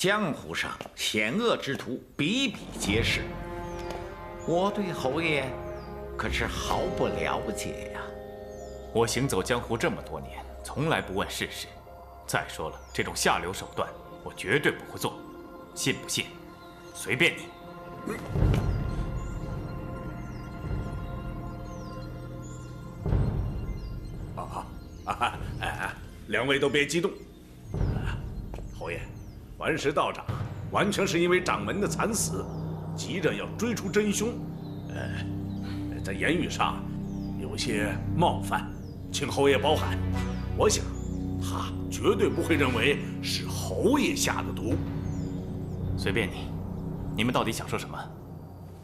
江湖上险恶之徒比比皆是，我对侯爷可是毫不了解呀。我行走江湖这么多年，从来不问世事。再说了，这种下流手段，我绝对不会做。信不信，随便你。两位都别激动。侯爷，顽石道长完全是因为掌门的惨死，急着要追出真凶。在言语上有些冒犯，请侯爷包涵。我想，他绝对不会认为是侯爷下的毒。随便你，你们到底想说什么？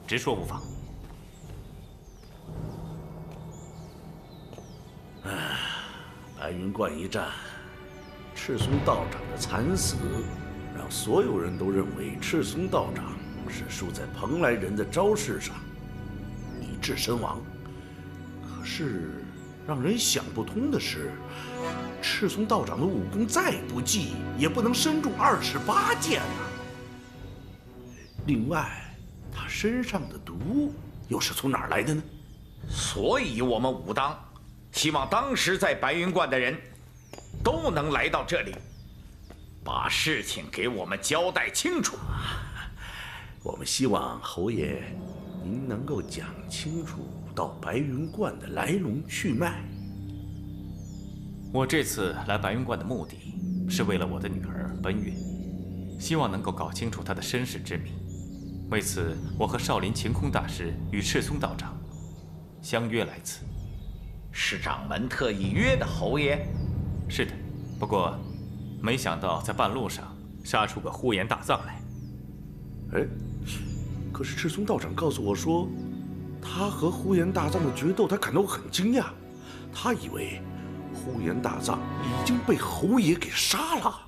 直说无妨。白云观一战，赤松道长的惨死，让所有人都认为赤松道长是输在蓬莱人的招式上，以致身亡。可是让人想不通的是，赤松道长的武功再不济，也不能身中28箭啊。另外，他身上的毒又是从哪儿来的呢？所以我们武当希望当时在白云观的人都能来到这里，把事情给我们交代清楚。我们希望侯爷您能够讲清楚到白云观的来龙去脉。我这次来白云观的目的是为了我的女儿奔月，希望能够搞清楚她的身世之谜。为此，我和少林晴空大师与赤松道长相约来此。是掌门特意约的侯爷？是的，不过没想到在半路上杀出个呼延大藏来。哎，可是赤松道长告诉我说，他和呼延大藏的决斗，他感到很惊讶。他以为呼延大藏已经被侯爷给杀了。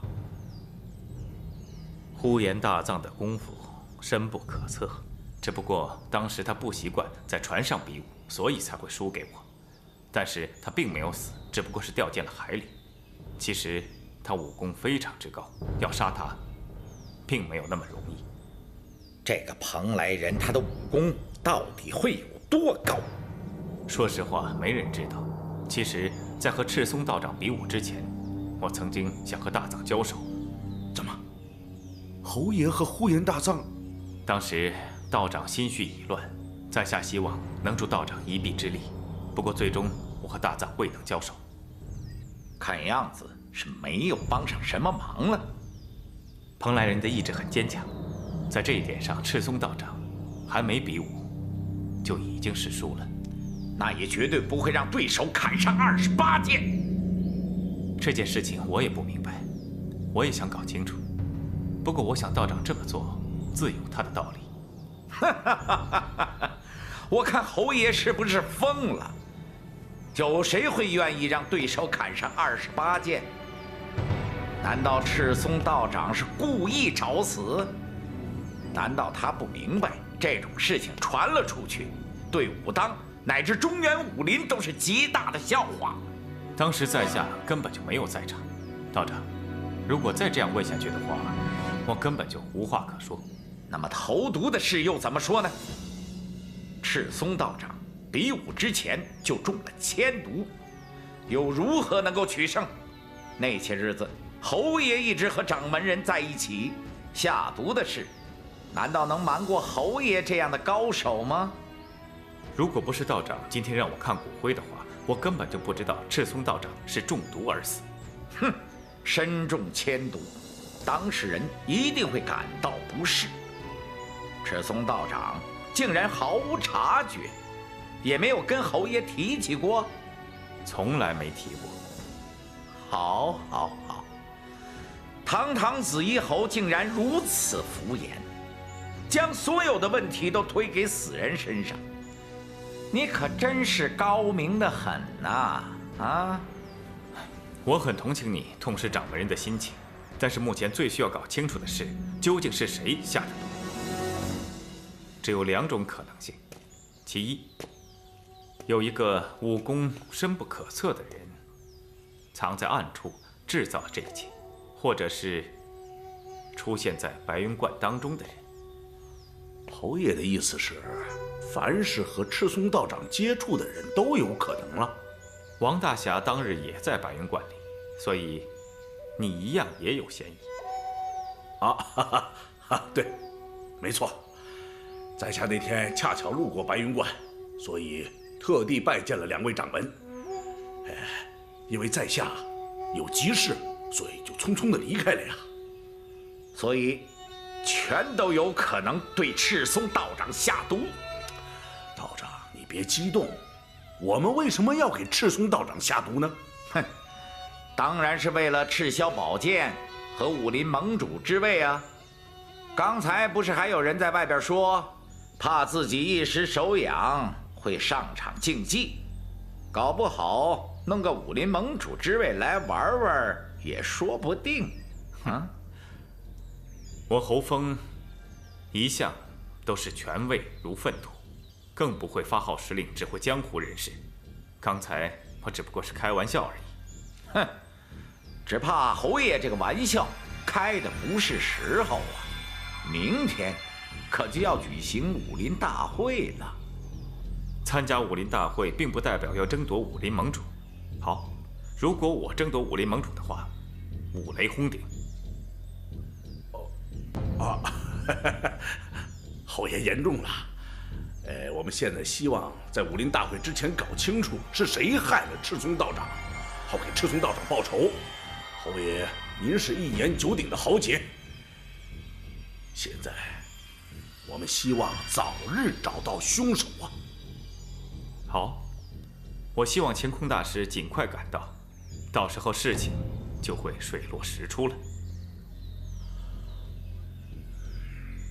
呼延大藏的功夫深不可测，只不过当时他不习惯在船上比武，所以才会输给我。但是他并没有死，只不过是掉进了海里。其实他武功非常之高，要杀他，并没有那么容易。这个蓬莱人，他的武功到底会有多高？说实话，没人知道。其实，在和赤松道长比武之前，我曾经想和大藏交手。怎么？侯爷和呼延大藏？当时道长心绪已乱，在下希望能助道长一臂之力。不过最终我和大藏未能交手，看样子是没有帮上什么忙了。蓬莱人的意志很坚强，在这一点上，赤松道长还没比武就已经是输了。那也绝对不会让对手砍上28箭。这件事情我也不明白，我也想搞清楚。不过我想道长这么做自有他的道理。哈哈哈哈哈！我看侯爷是不是疯了？有谁会愿意让对手砍上28箭？难道赤松道长是故意找死？难道他不明白这种事情传了出去，对武当乃至中原武林都是极大的笑话？当时在下根本就没有在场。道长，如果再这样问下去的话，我根本就无话可说。那么投毒的事又怎么说呢？赤松道长比武之前就中了铅毒，又如何能够取胜？那些日子，侯爷一直和掌门人在一起，下毒的事，难道能瞒过侯爷这样的高手吗？如果不是道长今天让我看骨灰的话，我根本就不知道赤松道长是中毒而死。哼，身中铅毒，当事人一定会感到不适。赤松道长竟然毫无察觉，也没有跟侯爷提起过。从来没提过。好，好，好！堂堂紫衣侯竟然如此敷衍，将所有的问题都推给死人身上，你可真是高明得很呐！啊！我很同情你痛失掌门人的心情，但是目前最需要搞清楚的是，究竟是谁下的毒？只有2种可能性：其一，有一个武功深不可测的人藏在暗处制造了这一切；或者是出现在白云观当中的人。侯爷的意思是，凡是和赤松道长接触的人都有可能了。王大侠当日也在白云观里，所以你一样也有嫌疑。对，没错，在下那天恰巧路过白云观，所以特地拜见了2位掌门。因为在下有急事，所以就匆匆的离开了呀。所以，全都有可能对赤松道长下毒。道长，你别激动，我们为什么要给赤松道长下毒呢？哼，当然是为了赤霄宝剑和武林盟主之位啊！刚才不是还有人在外边说，怕自己一时手痒会上场竞技，搞不好弄个武林盟主之位来玩玩也说不定。我侯峰一向都是权位如粪土，更不会发号施令指挥江湖人士。刚才我只不过是开玩笑而已。哼，只怕侯爷这个玩笑开的不是时候啊！明天可就要举行武林大会了。参加武林大会并不代表要争夺武林盟主。好，如果我争夺武林盟主的话，五雷轰顶。侯爷言重了。我们现在希望在武林大会之前搞清楚是谁害了赤松道长，好给赤松道长报仇。侯爷，您是一言九鼎的豪杰。现在，我们希望早日找到凶手啊！好，我希望乾空大师尽快赶到，到时候事情就会水落石出了。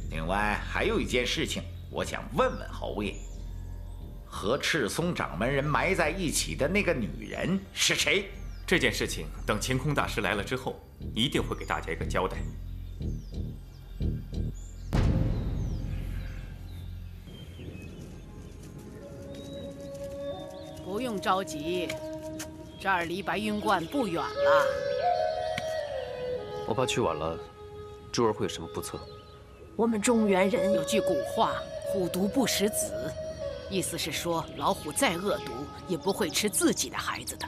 另外还有一件事情，我想问问侯爷，和赤松掌门人埋在一起的那个女人是谁？这件事情等乾空大师来了之后，一定会给大家一个交代。不用着急，这儿离白云观不远了。我怕去晚了，珠儿会有什么不测。我们中原人有句古话，虎毒不食子，意思是说老虎再恶毒也不会吃自己的孩子的。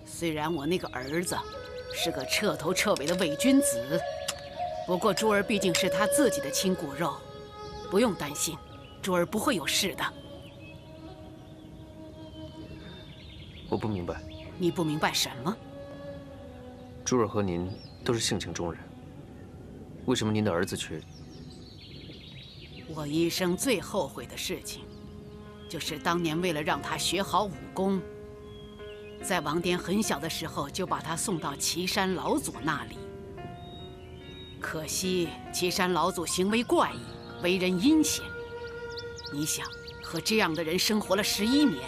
虽然我那个儿子是个彻头彻尾的伪君子，不过珠儿毕竟是他自己的亲骨肉，不用担心，珠儿不会有事的。我不明白，你不明白什么？珠儿和您都是性情中人，为什么您的儿子却……我一生最后悔的事情，就是当年为了让他学好武功，在王颠很小的时候就把他送到岐山老祖那里。可惜岐山老祖行为怪异，为人阴险。你想，和这样的人生活了11年，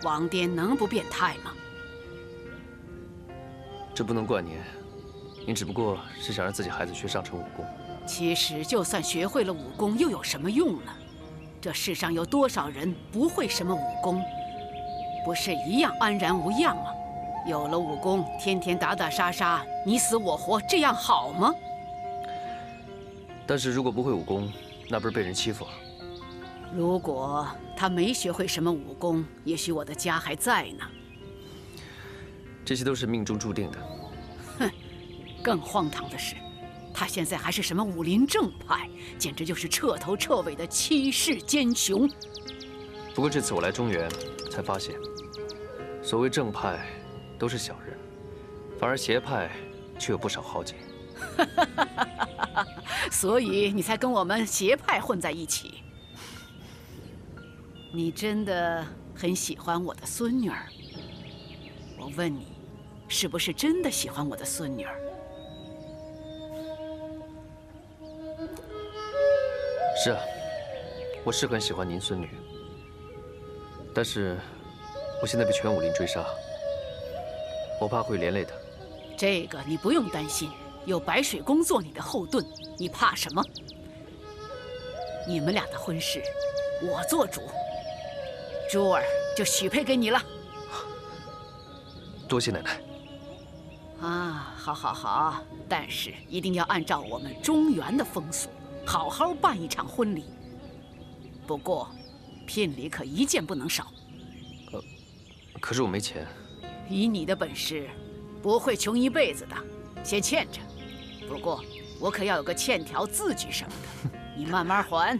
王颠能不变态吗？这不能怪您，您只不过是想让自己孩子学上乘武功。其实，就算学会了武功，又有什么用呢？这世上有多少人不会什么武功，不是一样安然无恙吗？有了武功，天天打打杀杀，你死我活，这样好吗？但是如果不会武功，那不是被人欺负啊？如果他没学会什么武功，也许我的家还在呢。这些都是命中注定的。哼，更荒唐的是，他现在还是什么武林正派，简直就是彻头彻尾的欺世奸雄。不过这次我来中原，才发现，所谓正派都是小人，反而邪派却有不少豪杰。所以你才跟我们邪派混在一起。你真的很喜欢我的孙女儿？我问你，是不是真的喜欢我的孙女儿？是啊，我是很喜欢您孙女，但是我现在被全武林追杀，我怕会连累她。这个你不用担心，有白水宫做你的后盾，你怕什么？你们俩的婚事，我做主，珠儿就许配给你了。多谢奶奶。啊，好，好，好，但是一定要按照我们中原的风俗，好好办一场婚礼。不过，聘礼可一件不能少。可是我没钱。以你的本事，不会穷一辈子的，先欠着。不过，我可要有个欠条、字据什么的，你慢慢还。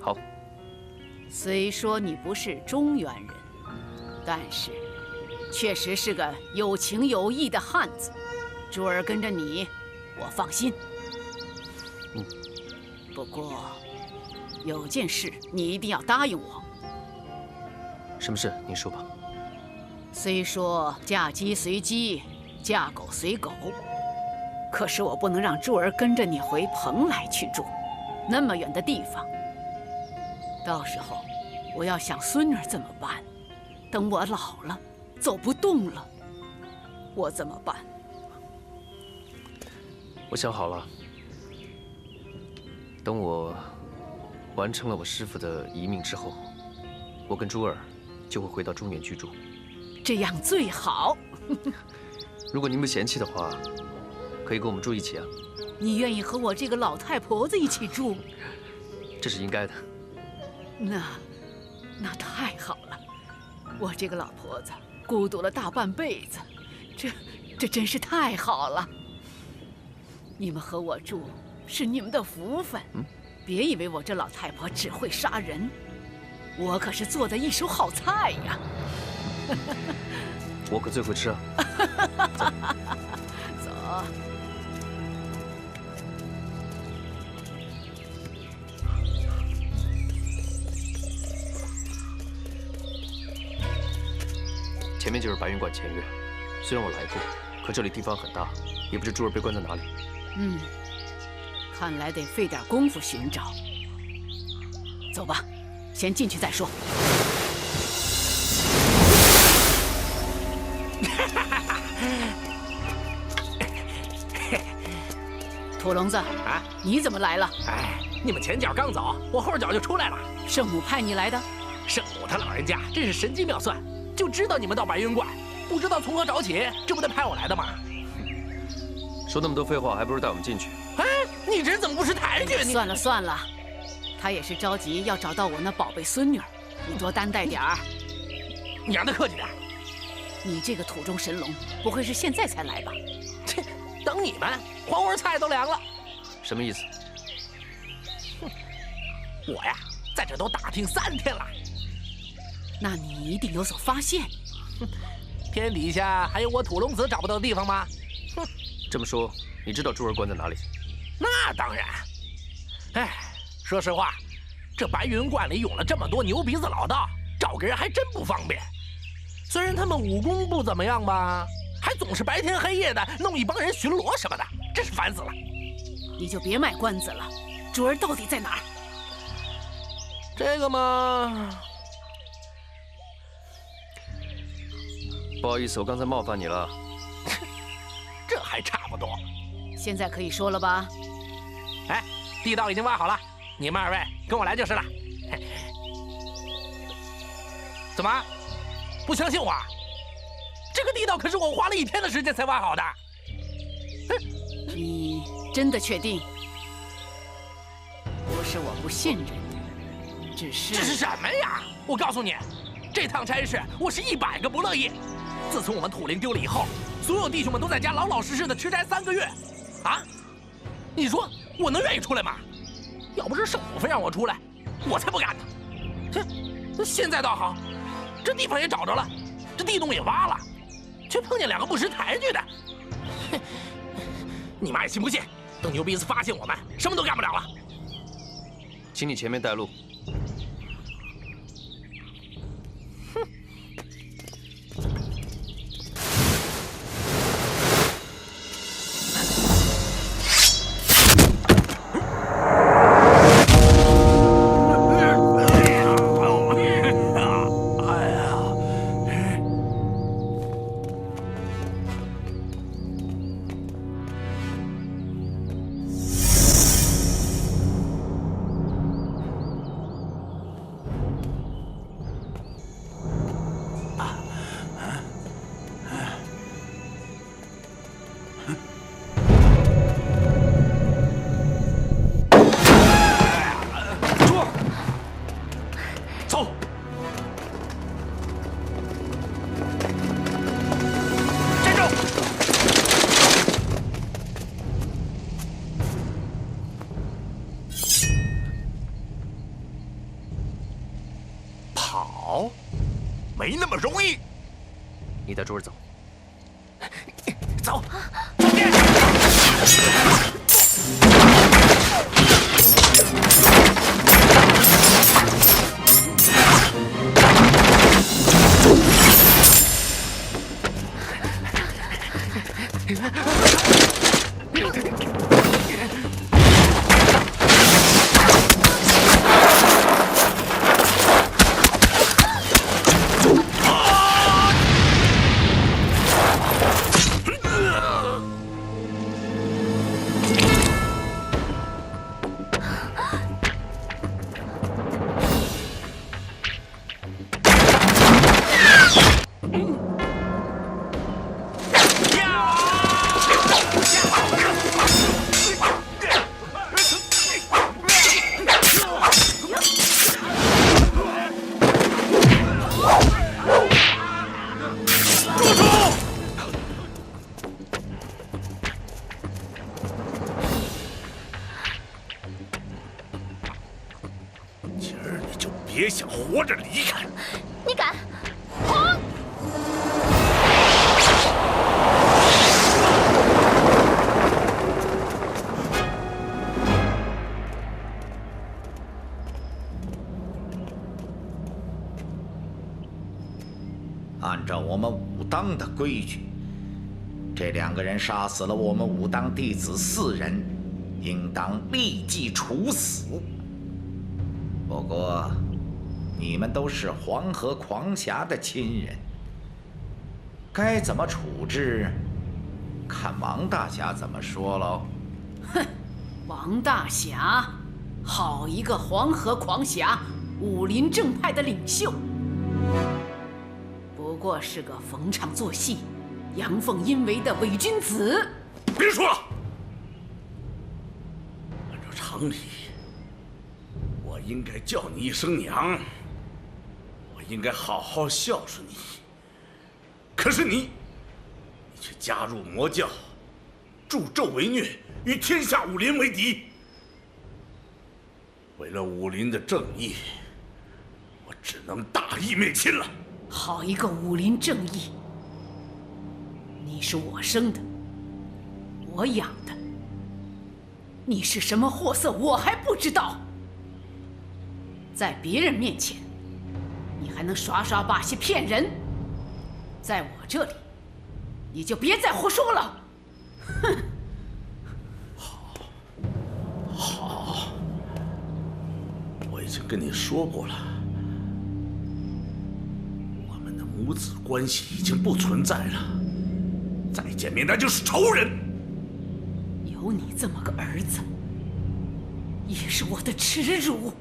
好。虽说你不是中原人，但是确实是个有情有义的汉子。珠儿跟着你，我放心。不过有件事你一定要答应我。什么事？您说吧。虽说嫁鸡随鸡，嫁狗随狗，可是我不能让珠儿跟着你回蓬莱去住，那么远的地方。到时候我要想孙女怎么办？等我老了，走不动了，我怎么办？我想好了，等我完成了我师父的遗命之后，我跟珠儿就会回到中原居住。这样最好。如果您不嫌弃的话，可以跟我们住一起啊。你愿意和我这个老太婆子一起住？这是应该的。那太好了。我这个老婆子孤独了大半辈子，这真是太好了。你们和我住是你们的福分。别以为我这老太婆只会杀人，我可是做的一手好菜呀。我可最会吃啊。走。前面就是白云观前院，虽然我来过，可这里地方很大，也不知珠儿被关在哪里。看来得费点功夫寻找。走吧，先进去再说。土聋子啊，你怎么来了？哎，你们前脚刚走，我后脚就出来了。圣母派你来的？圣母他老人家真是神机妙算，就知道你们到白云观，不知道从何找起，这不得派我来的吗？说那么多废话，还不如带我们进去。哎，你人怎么不识抬举？算了算了，他也是着急要找到我那宝贝孙女，你多担待点儿。你让他客气点。你这个土中神龙，不会是现在才来吧？切，等你们，黄花菜都凉了。什么意思？我呀，在这都打听3天了。那你一定有所发现。天底下还有我土龙子找不到的地方吗？哼，这么说，你知道珠儿关在哪里？那当然。哎，说实话，这白云观里涌了这么多牛鼻子老道，找个人还真不方便。虽然他们武功不怎么样吧，还总是白天黑夜的弄一帮人巡逻什么的，真是烦死了。你就别卖关子了，珠儿到底在哪儿？这个嘛，不好意思，我刚才冒犯你了。这还差不多。现在可以说了吧？哎，地道已经挖好了，你们2位跟我来就是了。怎么，不相信我？这个地道可是我花了1天的时间才挖好的。你真的确定？不是我不信任你，只是……这是什么呀？我告诉你，这趟差事我是100个不乐意。自从我们土灵丢了以后，所有弟兄们都在家老老实实的吃斋3个月。啊？你说我能愿意出来吗？要不是圣母非让我出来，我才不干呢。现在倒好，这地方也找着了，这地洞也挖了，却碰见2个不识抬举的。你妈也信不信？等牛鼻子发现我们，什么都干不了了。请你前面带路。没那么容易。你带珠儿走。走。别想活着离开！你敢？按照我们武当的规矩，这2个人杀死了我们武当弟子4人，应当立即处死。不过，你们都是黄河狂侠的亲人，该怎么处置，看王大侠怎么说喽。哼，王大侠，好一个黄河狂侠，武林正派的领袖，不过是个逢场作戏、阳奉阴违的伪君子。别说了，按照常理，我应该叫你一声娘，我应该好好孝顺你。可是你却加入魔教，助纣为虐，与天下武林为敌。为了武林的正义，我只能大义灭亲了。好一个武林正义！你是我生的，我养的，你是什么货色，我还不知道。在别人面前，你还能耍耍把戏骗人，在我这里，你就别再胡说了。哼！好，我已经跟你说过了，我们的母子关系已经不存在了，再见面那就是仇人。有你这么个儿子，也是我的耻辱。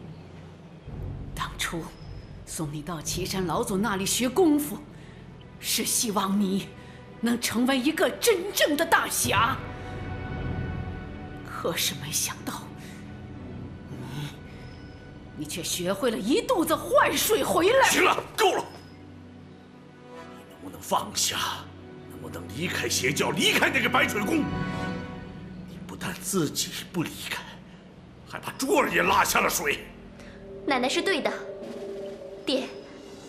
当初送你到岐山老祖那里学功夫，是希望你能成为一个真正的大侠。可是没想到，你却学会了一肚子坏水回来。行了，够了！你能不能放下？能不能离开邪教，离开那个白水宫？你不但自己不离开，还把珠儿也拉下了水。奶奶是对的，爹，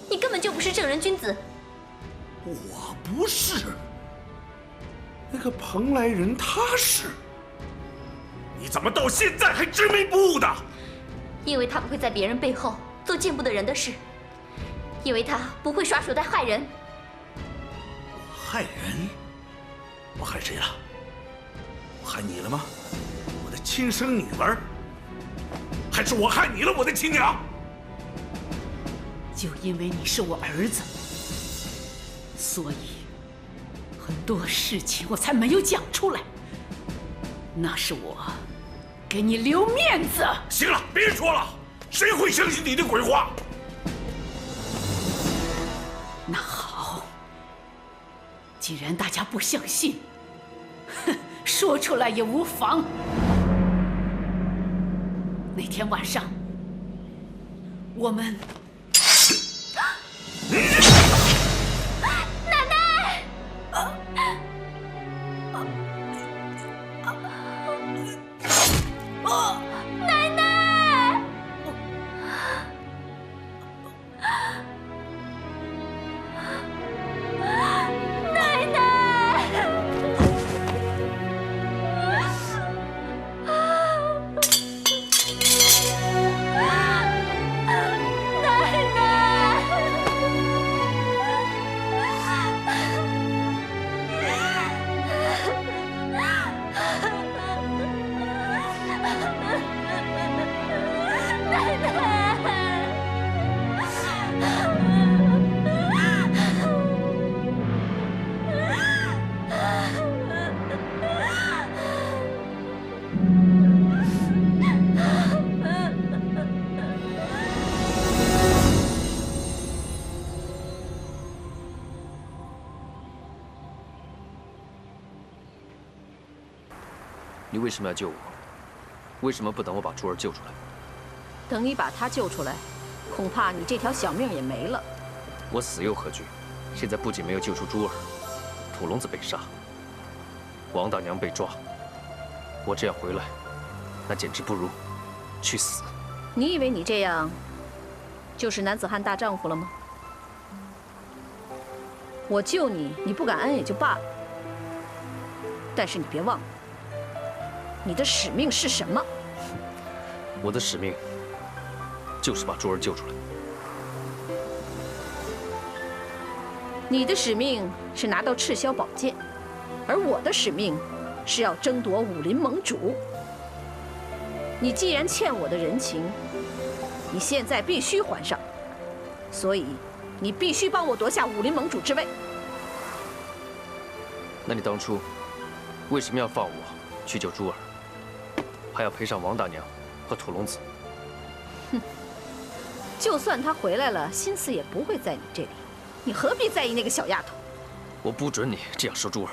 你根本就不是正人君子。我不是，那个蓬莱人他是。你怎么到现在还执迷不悟的？因为他不会在别人背后做见不得人的事，因为他不会耍手段害人。我害人？我害谁了？我害你了吗？我的亲生女儿？还是我害你了，我的亲娘？就因为你是我儿子，所以很多事情我才没有讲出来。那是我给你留面子。行了，别说了，谁会相信你的鬼话？那好，既然大家不相信，哼，说出来也无妨。那天晚上，我们……奶奶！奶奶！你为什么要救我？为什么不等我把珠儿救出来？等你把她救出来，恐怕你这条小命也没了。我死又何惧？现在不仅没有救出珠儿，土龙子被杀，王大娘被抓，我这样回来，那简直不如去死。你以为你这样就是男子汉大丈夫了吗？我救你，你不感恩也就罢了，但是你别忘了，你的使命是什么？我的使命就是把珠儿救出来。你的使命是拿到赤霄宝剑，而我的使命是要争夺武林盟主。你既然欠我的人情，你现在必须还上，所以你必须帮我夺下武林盟主之位。那你当初为什么要放我去救珠儿，还要赔上王大娘和土龙子？哼，就算他回来了，心思也不会在你这里，你何必在意那个小丫头？我不准你这样说珠儿。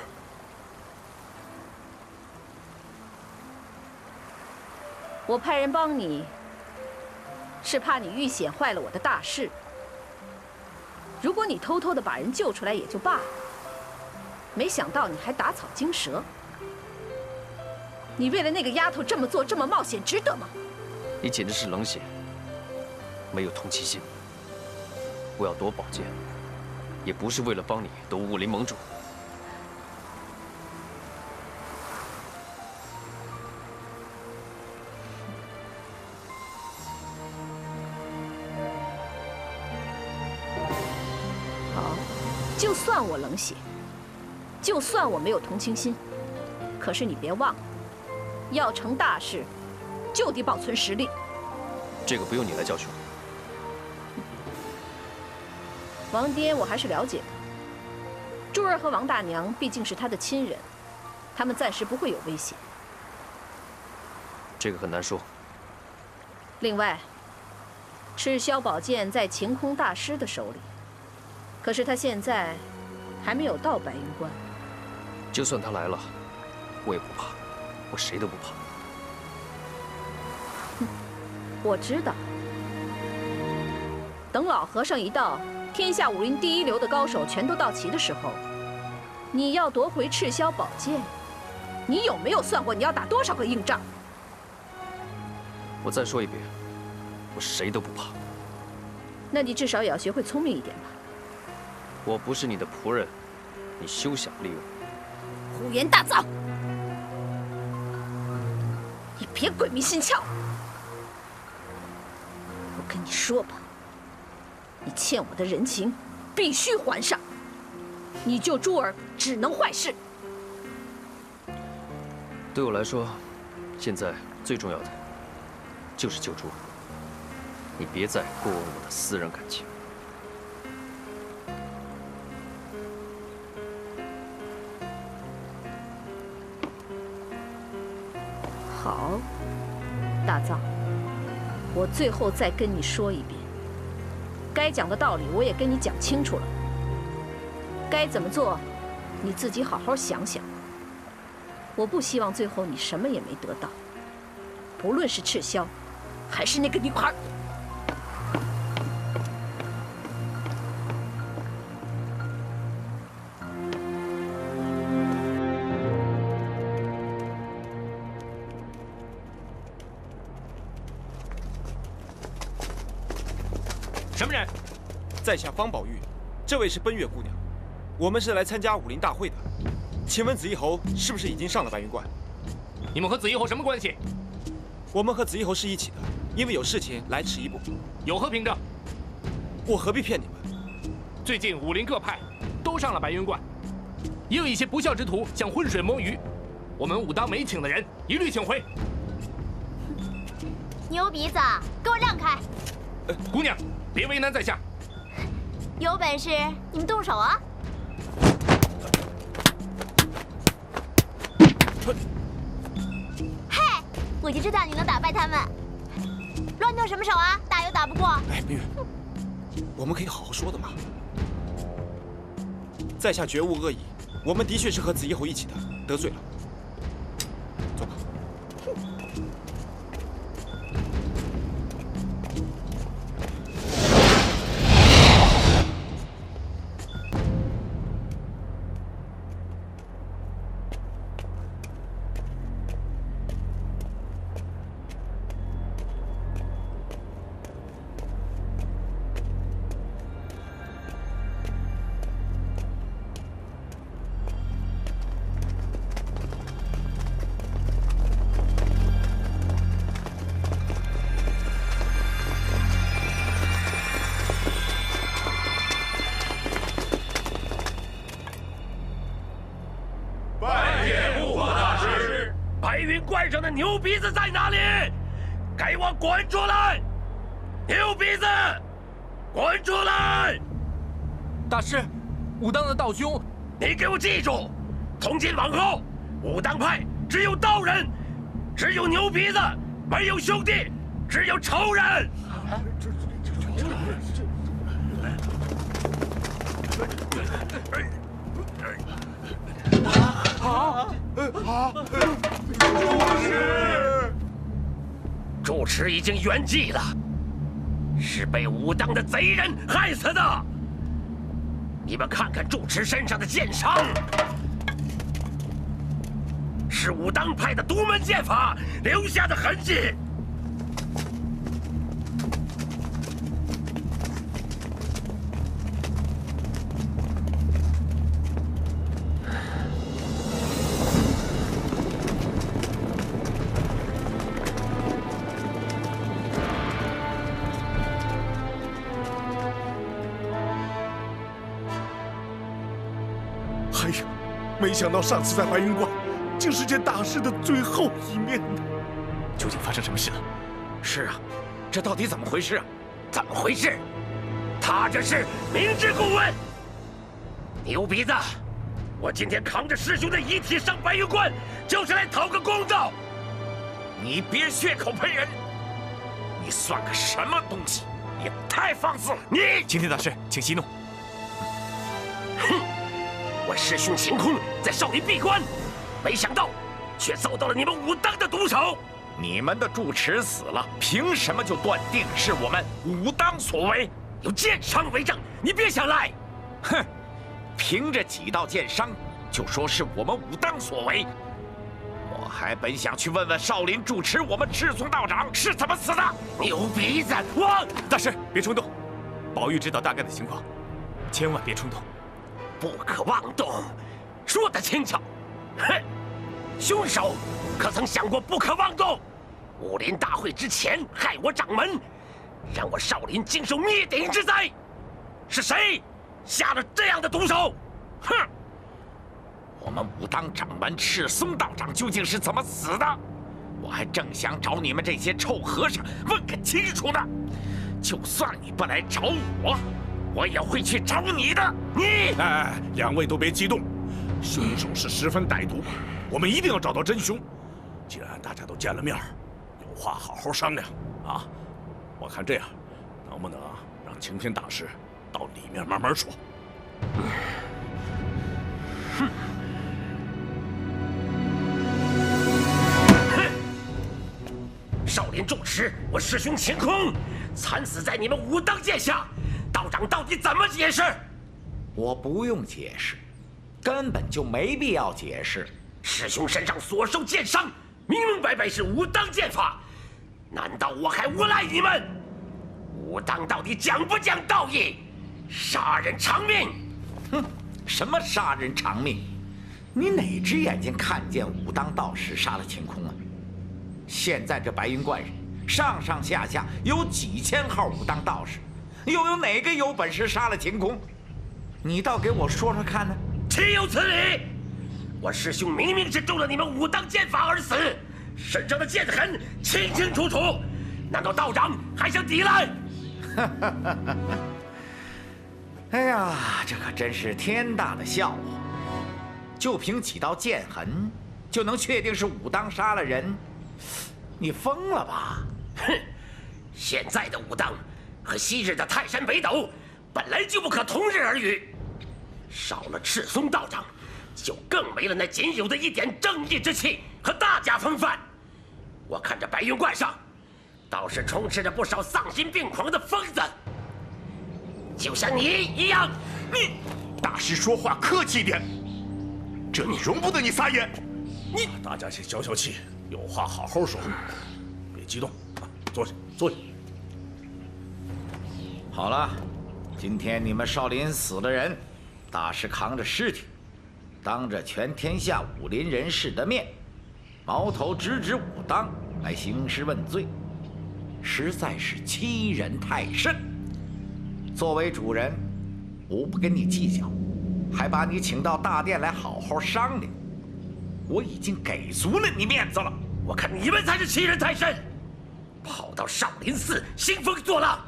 我派人帮你，是怕你遇险坏了我的大事。如果你偷偷的把人救出来也就罢了，没想到你还打草惊蛇。你为了那个丫头这么做，这么冒险，值得吗？你简直是冷血，没有同情心。我要夺宝剑，也不是为了帮你夺武林盟主。好，就算我冷血，就算我没有同情心，可是你别忘了，要成大事，就得保存实力。这个不用你来教训我。王爹我还是了解的，珠儿和王大娘毕竟是他的亲人，他们暂时不会有危险。这个很难说。另外，赤霄宝剑在晴空大师的手里，可是他现在还没有到白云关。就算他来了，我也不怕，我谁都不怕。我知道，等老和尚一到，天下武林第一流的高手全都到齐的时候，你要夺回赤霄宝剑，你有没有算过你要打多少个硬仗？我再说一遍，我谁都不怕。那你至少也要学会聪明一点吧。我不是你的仆人，你休想利用我。胡言大造！你别鬼迷心窍！我跟你说吧，你欠我的人情必须还上。你救珠儿只能坏事。对我来说，现在最重要的就是救珠儿。你别再过问我的私人感情。好，大藏，我最后再跟你说一遍，该讲的道理我也跟你讲清楚了，该怎么做，你自己好好想想。我不希望最后你什么也没得到，不论是赤霄，还是那个女孩。什么人？在下方宝玉，这位是奔月姑娘，我们是来参加武林大会的。请问紫衣侯是不是已经上了白云观？你们和紫衣侯什么关系？我们和紫衣侯是一起的，因为有事情来迟一步。有何凭证？我何必骗你们？最近武林各派都上了白云观，也有一些不孝之徒想浑水摸鱼，我们武当没请的人一律请回。牛鼻子，给我让开！姑娘，别为难在下。有本事你们动手啊！嘿，我就知道你能打败他们。乱动什么手啊？打又打不过。哎，冰月，我们可以好好说的嘛。在下绝无恶意，我们的确是和紫衣侯一起的，得罪了。走吧。怪上的牛鼻子在哪里？给我滚出来！牛鼻子，滚出来！大师，武当的道兄，你给我记住，从今往后，武当派只有道人，只有牛鼻子，没有兄弟，只有仇人。住持已经圆寂了，是被武当的贼人害死的。你们看看住持身上的剑伤，是武当派的独门剑法留下的痕迹。没想到上次在白云观，竟是见大师的最后一面呢。究竟发生什么事了？是啊，这到底怎么回事啊？怎么回事？他这是明知故问。牛鼻子，我今天扛着师兄的遗体上白云观，就是来讨个公道。你别血口喷人！你算个什么东西？也太放肆了！你，青天大师，请息怒。哼！我师兄秦空在少林闭关，没想到却遭到了你们武当的毒手。你们的住持死了，凭什么就断定是我们武当所为？有剑伤为证，你别想赖！哼，凭着几道剑伤就说是我们武当所为？我还本想去问问少林住持，我们赤松道长是怎么死的。牛鼻子，我大师别冲动，宝玉知道大概的情况，千万别冲动。不可妄动，说得轻巧。哼，凶手可曾想过不可妄动？武林大会之前害我掌门，让我少林经受灭顶之灾，是谁下了这样的毒手？哼！我们武当掌门赤松道长究竟是怎么死的？我还正想找你们这些臭和尚问个清楚呢。就算你不来找我，我也会去找你的。你，哎，两位都别激动，凶手是十分歹毒，我们一定要找到真凶。既然大家都见了面，有话好好商量啊！我看这样，能不能让晴天大师到里面慢慢说？哼！少林住持，我师兄晴空惨死在你们武当剑下，道长到底怎么解释？我不用解释，根本就没必要解释。师兄身上所受剑伤，明明白白是武当剑法，难道我还诬赖你们？武当到底讲不讲道义？杀人偿命？哼，什么杀人偿命？你哪只眼睛看见武当道士杀了晴空啊？现在这白云观上上上下下有几千号武当道士，又有哪个有本事杀了晴空？你倒给我说说看呢？岂有此理！我师兄明明是中了你们武当剑法而死，身上的剑痕清清楚楚，难道道长还想抵赖？哎呀，这可真是天大的笑话！就凭几道剑痕，就能确定是武当杀了人？你疯了吧？哼！现在的武当和昔日的泰山北斗本来就不可同日而语，少了赤松道长，就更没了那仅有的一点正义之气和大家风范。我看这白云观上，倒是充斥着不少丧心病狂的疯子，就像你一样。你大师说话客气点，这里容不得你撒野。你大家先消消气，有话好好说，别激动。坐下，坐下。好了，今天你们少林死了人，大师扛着尸体，当着全天下武林人士的面，矛头直指武当来兴师问罪，实在是欺人太甚。作为主人，我不跟你计较，还把你请到大殿来好好商量。我已经给足了你面子了。我看你们才是欺人太甚，跑到少林寺兴风作浪，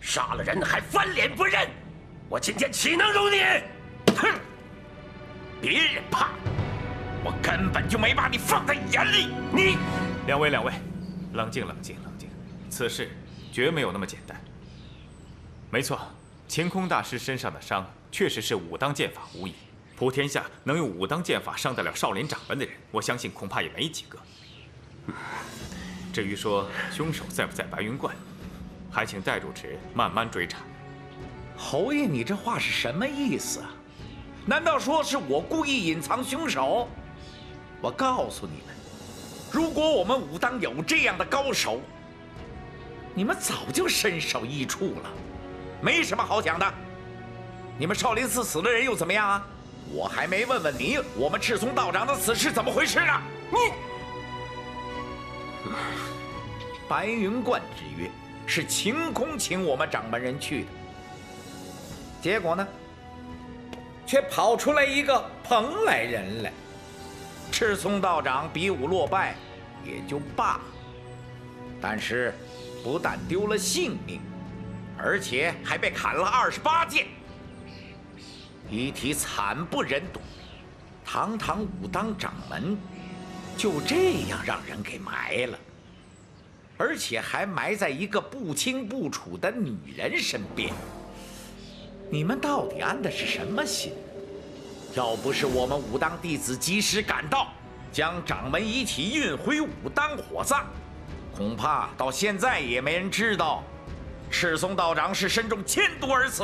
杀了人还翻脸不认，我今天岂能容你？哼！别人怕，我根本就没把你放在眼里。你，两位，冷静，此事绝没有那么简单。没错，晴空大师身上的伤确实是武当剑法无疑。普天下能用武当剑法伤得了少林掌门的人，我相信恐怕也没几个。至于说凶手在不在白云观，还请戴主持慢慢追查。侯爷，你这话是什么意思啊？难道说是我故意隐藏凶手？我告诉你们，如果我们武当有这样的高手，你们早就身首异处了，没什么好讲的。你们少林寺死了人又怎么样啊？我还没问问你，我们赤松道长的死是怎么回事呢？你，白云观之约是晴空请我们掌门人去的，结果呢，却跑出来一个蓬莱人来。赤松道长比武落败也就罢了，但是不但丢了性命，而且还被砍了28剑。遗体惨不忍睹，堂堂武当掌门就这样让人给埋了，而且还埋在一个不清不楚的女人身边。你们到底安的是什么心？要不是我们武当弟子及时赶到，将掌门遗体运回武当火葬，恐怕到现在也没人知道赤松道长是身中千毒而死。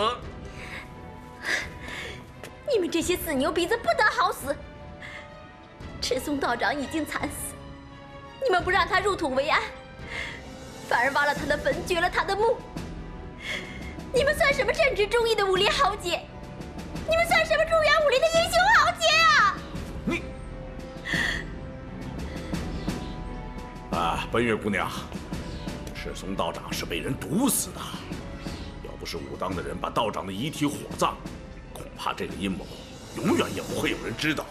你们这些死牛鼻子不得好死！赤松道长已经惨死，你们不让他入土为安，反而挖了他的坟，掘了他的墓。你们算什么正直忠义的武林豪杰？你们算什么中原武林的英雄豪杰啊！你啊，奔月姑娘，赤松道长是被人毒死的。要不是武当的人把道长的遗体火葬，恐怕这个阴谋永远也不会有人知道。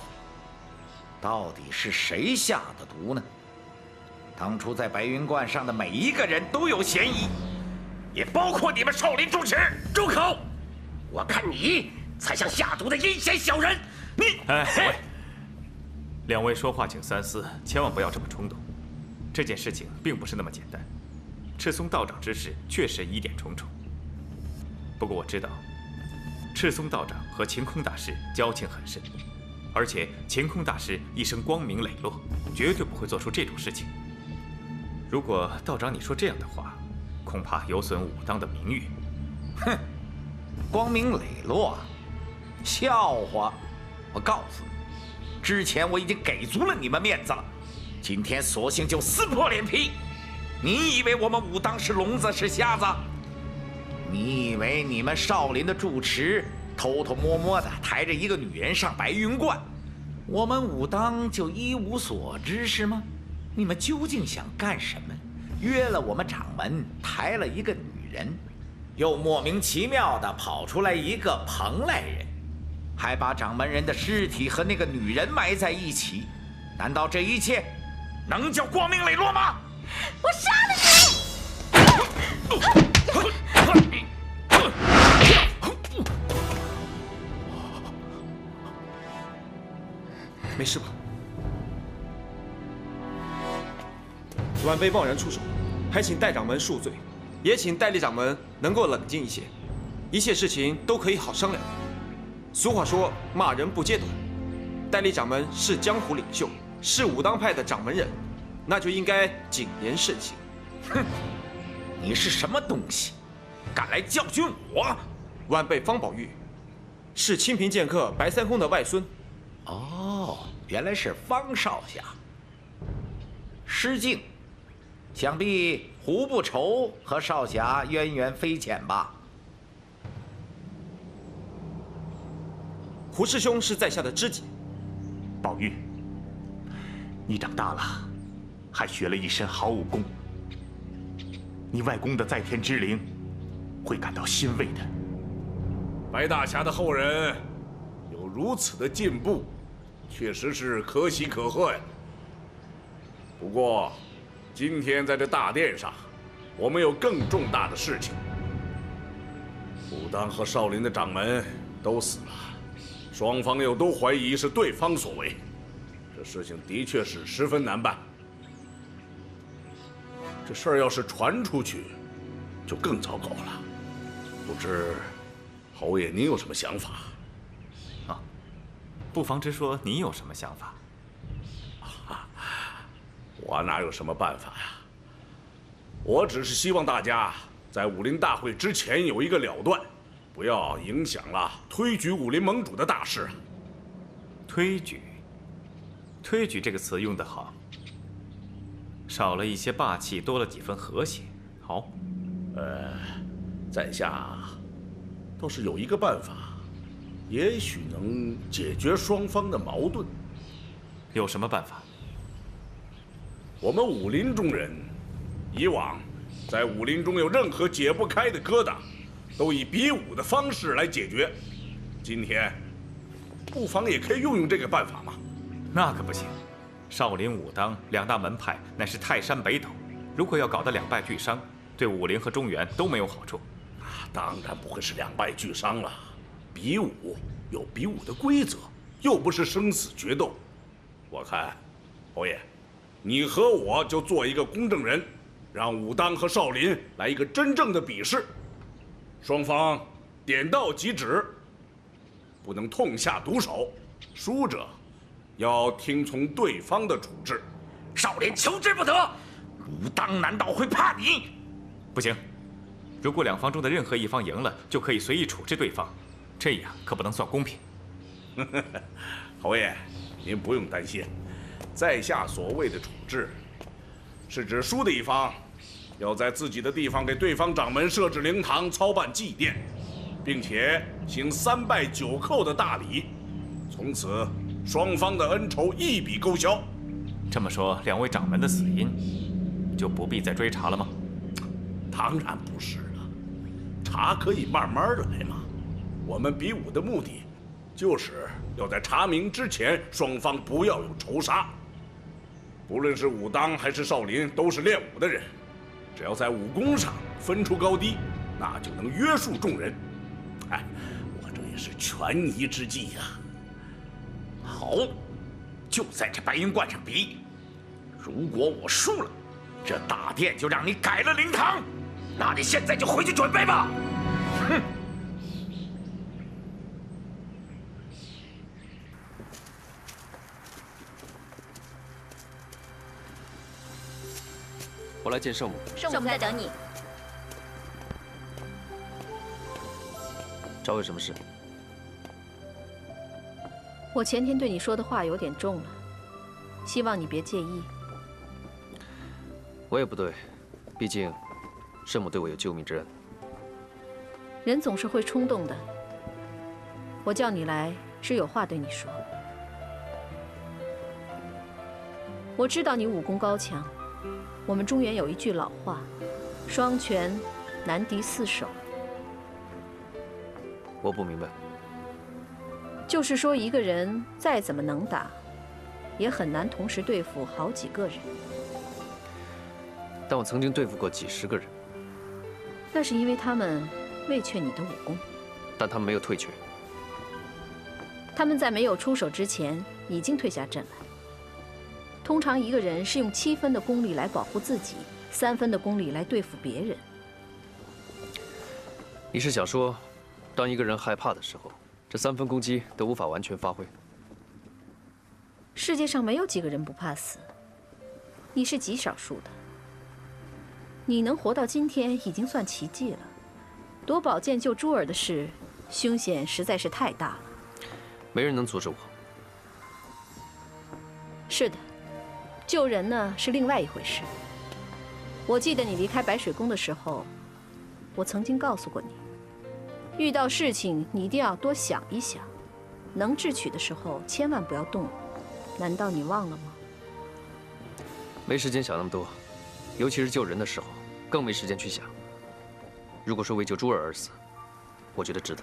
到底是谁下的毒呢？当初在白云观上的每一个人都有嫌疑，也包括你们少林主持。住口！我看你才像下毒的阴险小人。你，喂，两位说话请三思，千万不要这么冲动。这件事情并不是那么简单。赤松道长之事确实疑点重重。不过我知道，赤松道长和晴空大师交情很深，而且晴空大师一生光明磊落，绝对不会做出这种事情。如果道长你说这样的话，恐怕有损武当的名誉。哼，光明磊落，笑话！我告诉你，之前我已经给足了你们面子了，今天索性就撕破脸皮。你以为我们武当是聋子是瞎子？你以为你们少林的住持偷偷摸摸的抬着一个女人上白云观，我们武当就一无所知是吗？你们究竟想干什么？约了我们掌门，抬了一个女人，又莫名其妙的跑出来一个蓬莱人，还把掌门人的尸体和那个女人埋在一起，难道这一切能叫光明磊落吗？我杀了你！没事吧？晚辈贸然出手，还请戴掌门恕罪，也请戴笠掌门能够冷静一些，一切事情都可以好商量。俗话说，骂人不揭短。戴笠掌门是江湖领袖，是武当派的掌门人，那就应该谨言慎行。哼，你是什么东西，敢来教训我？晚辈方宝玉，是清平剑客白三公的外孙。哦，原来是方少侠。失敬，想必胡不愁和少侠渊源非浅吧？胡师兄是在下的知己。宝玉，你长大了，还学了一身好武功，你外公的在天之灵会感到欣慰的。白大侠的后人有如此的进步，确实是可喜可贺呀。不过，今天在这大殿上，我们有更重大的事情。武当和少林的掌门都死了，双方又都怀疑是对方所为，这事情的确是十分难办。这事儿要是传出去，就更糟糕了。不知侯爷您有什么想法？啊，不妨直说你有什么想法。我哪有什么办法呀？我只是希望大家在武林大会之前有一个了断，不要影响了推举武林盟主的大事。推举这个词用得好，少了一些霸气，多了几分和谐。好，在下倒是有一个办法，也许能解决双方的矛盾。有什么办法？我们武林中人，以往在武林中有任何解不开的疙瘩，都以比武的方式来解决。今天，不妨也可以用这个办法嘛。那可不行，少林、武当两大门派乃是泰山北斗，如果要搞得两败俱伤，对武林和中原都没有好处。当然不会是两败俱伤了，比武有比武的规则，又不是生死决斗。我看，侯爷，你和我就做一个公证人，让武当和少林来一个真正的比试，双方点到即止，不能痛下毒手，输者要听从对方的处置。少林求之不得，武当难道会怕你？不行，如果两方中的任何一方赢了，就可以随意处置对方，这样可不能算公平。侯爷，您不用担心，在下所谓的处置，是指输的一方要在自己的地方给对方掌门设置灵堂，操办祭奠，并且行3拜9叩的大礼，从此双方的恩仇一笔勾销。这么说，两位掌门的死因就不必再追查了吗？当然不是了，查可以慢慢的来嘛。我们比武的目的，就是要在查明之前，双方不要有仇杀。不论是武当还是少林，都是练武的人，只要在武功上分出高低，那就能约束众人。哎，我这也是权宜之计呀。好，就在这白云观上比。如果我输了，这大殿就让你改了灵堂。那你现在就回去准备吧。哼！我来见圣母。圣母在等你。找我有什么事？我前天对你说的话有点重了，希望你别介意。我也不对，毕竟圣母对我有救命之恩。人总是会冲动的。我叫你来是有话对你说。我知道你武功高强，我们中原有一句老话：“双拳难敌4手。”我不明白。就是说，一个人再怎么能打，也很难同时对付好几个人。但我曾经对付过几10个人。那是因为他们畏却你的武功。但他们没有退却。他们在没有出手之前已经退下阵来。通常一个人是用7分的功力来保护自己，3分的功力来对付别人。你是想说，当一个人害怕的时候，这3分攻击都无法完全发挥？世界上没有几个人不怕死，你是极少数的，你能活到今天已经算奇迹了。夺宝剑救珠儿的事，凶险实在是太大了。没人能阻止我。是的，救人呢是另外一回事。我记得你离开白水宫的时候，我曾经告诉过你，遇到事情你一定要多想一想，能智取的时候千万不要动。难道你忘了吗？没时间想那么多，尤其是救人的时候，更没时间去想。如果说为救珠儿而死，我觉得值得。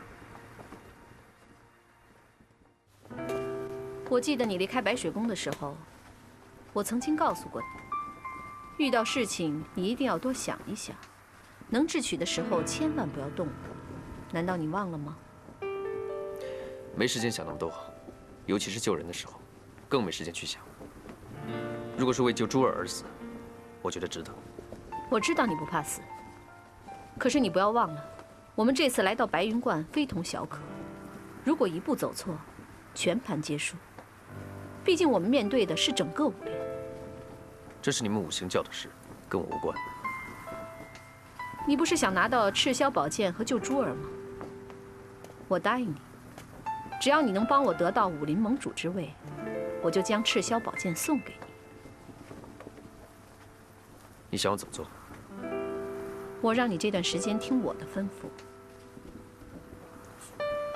我记得你离开白水宫的时候，我曾经告诉过你，遇到事情你一定要多想一想，能智取的时候千万不要动。难道你忘了吗？没时间想那么多，尤其是救人的时候，更没时间去想。如果是为救珠儿而死，我觉得值得。我知道你不怕死，可是你不要忘了，我们这次来到白云观非同小可，如果一步走错，全盘皆输。毕竟我们面对的是整个武林。这是你们五行教的事，跟我无关。你不是想拿到赤霄宝剑和救珠儿吗？我答应你，只要你能帮我得到武林盟主之位，我就将赤霄宝剑送给你。你想我怎么做？我让你这段时间听我的吩咐。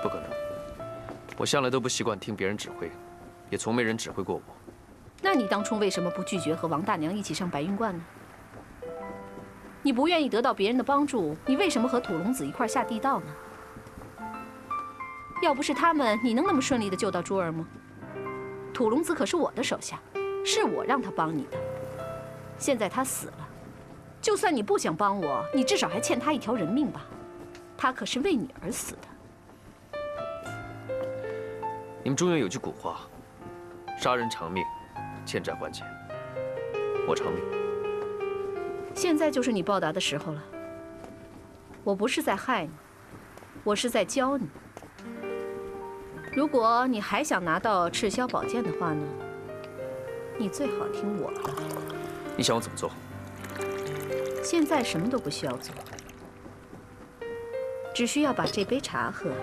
不可能，我向来都不习惯听别人指挥，也从没人指挥过我。那你当初为什么不拒绝和王大娘一起上白云观呢？你不愿意得到别人的帮助，你为什么和土龙子一块下地道呢？要不是他们，你能那么顺利地救到珠儿吗？土龙子可是我的手下，是我让他帮你的。现在他死了，就算你不想帮我，你至少还欠他一条人命吧？他可是为你而死的。你们中原有句古话，杀人偿命，欠债还钱。我偿命。现在就是你报答的时候了。我不是在害你，我是在教你。如果你还想拿到赤霄宝剑的话呢，你最好听我的。你想我怎么做？现在什么都不需要做，只需要把这杯茶喝了。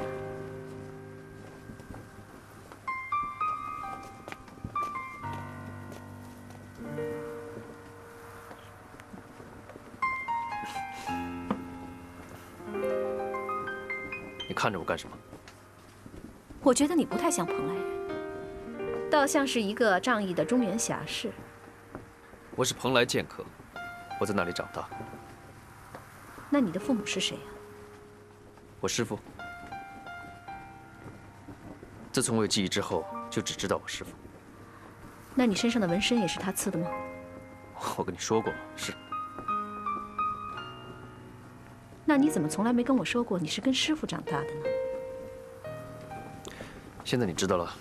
你看着我干什么？我觉得你不太像蓬莱人，倒像是一个仗义的中原侠士。我是蓬莱剑客，我在那里长大。那你的父母是谁呀？我师父。自从我有记忆之后，就只知道我师父。那你身上的纹身也是他刺的吗？我跟你说过，是。那你怎么从来没跟我说过你是跟师父长大的呢？现在你知道了。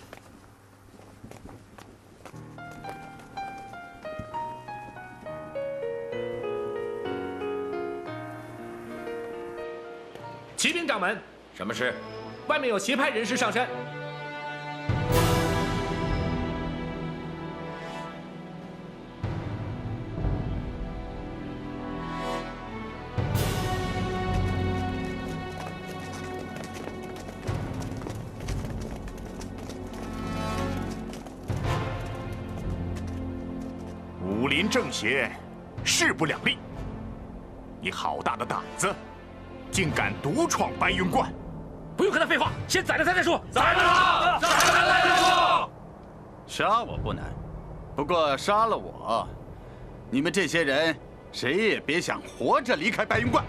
骑兵掌门，什么事？外面有邪派人士上山。武林正邪，势不两立。你好大的胆子，竟敢独闯白云观！不用跟他废话，先宰了他再说。宰了他！宰了他再说。杀我不难，不过杀了我，你们这些人谁也别想活着离开白云观。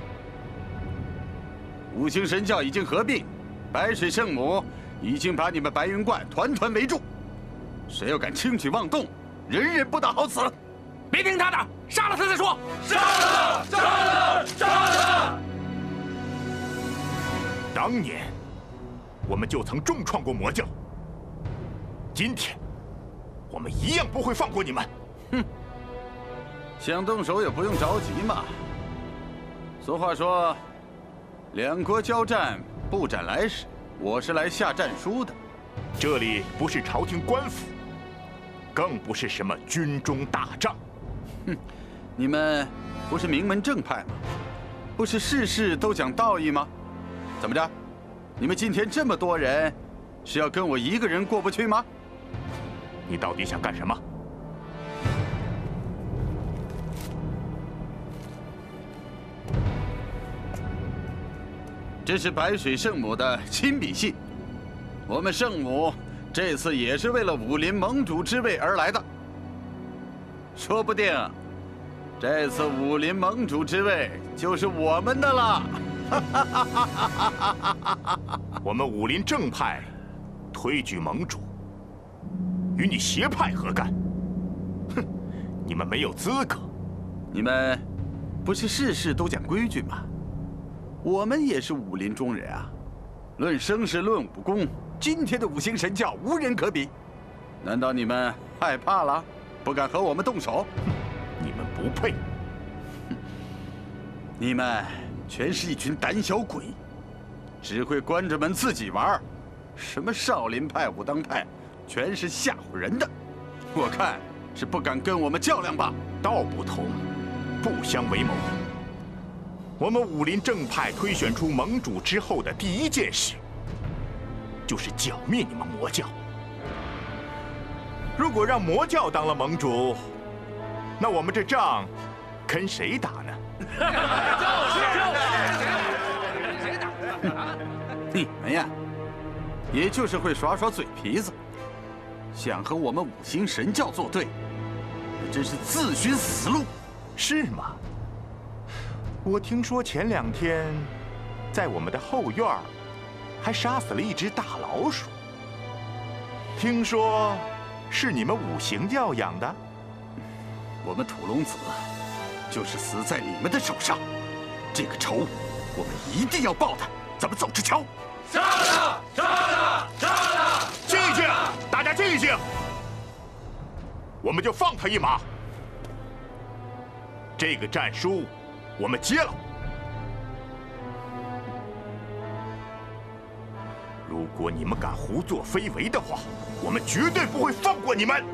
五行神教已经合并，白水圣母已经把你们白云观团团围住，谁要敢轻举妄动，人人不得好死！别听他的，杀了他再说。杀了他！杀了他！杀了他！当年，我们就曾重创过魔教。今天，我们一样不会放过你们。哼，想动手也不用着急嘛。俗话说，两国交战不斩来使，我是来下战书的。这里不是朝廷官府，更不是什么军中大帐。哼，你们不是名门正派吗？不是事事都讲道义吗？怎么着？你们今天这么多人，是要跟我一个人过不去吗？你到底想干什么？这是白水圣母的亲笔信。我们圣母这次也是为了武林盟主之位而来的。说不定，这次武林盟主之位就是我们的了。我们武林正派推举盟主，与你邪派何干？哼，你们没有资格。你们不是事事都讲规矩吗？我们也是武林中人啊，论声势，论武功，今天的五行神教无人可比。难道你们害怕了，不敢和我们动手？你们不配。你们全是一群胆小鬼，只会关着门自己玩。什么少林派、武当派，全是吓唬人的。我看是不敢跟我们较量吧？道不同，不相为谋。我们武林正派推选出盟主之后的第一件事，就是剿灭你们魔教。如果让魔教当了盟主，那我们这仗跟谁打呢？谁打？你们呀，也就是会耍耍嘴皮子，想和我们五行神教作对，那真是自寻死路。是吗？我听说前2天，在我们的后院还杀死了一只大老鼠。听说是你们五行教养的？我们土龙子就是死在你们的手上，这个仇我们一定要报他。咱们走着瞧。杀他！杀他！杀他！静一静，大家静一静。我们就放他一马。这个战书我们接了。如果你们敢胡作非为的话，我们绝对不会放过你们。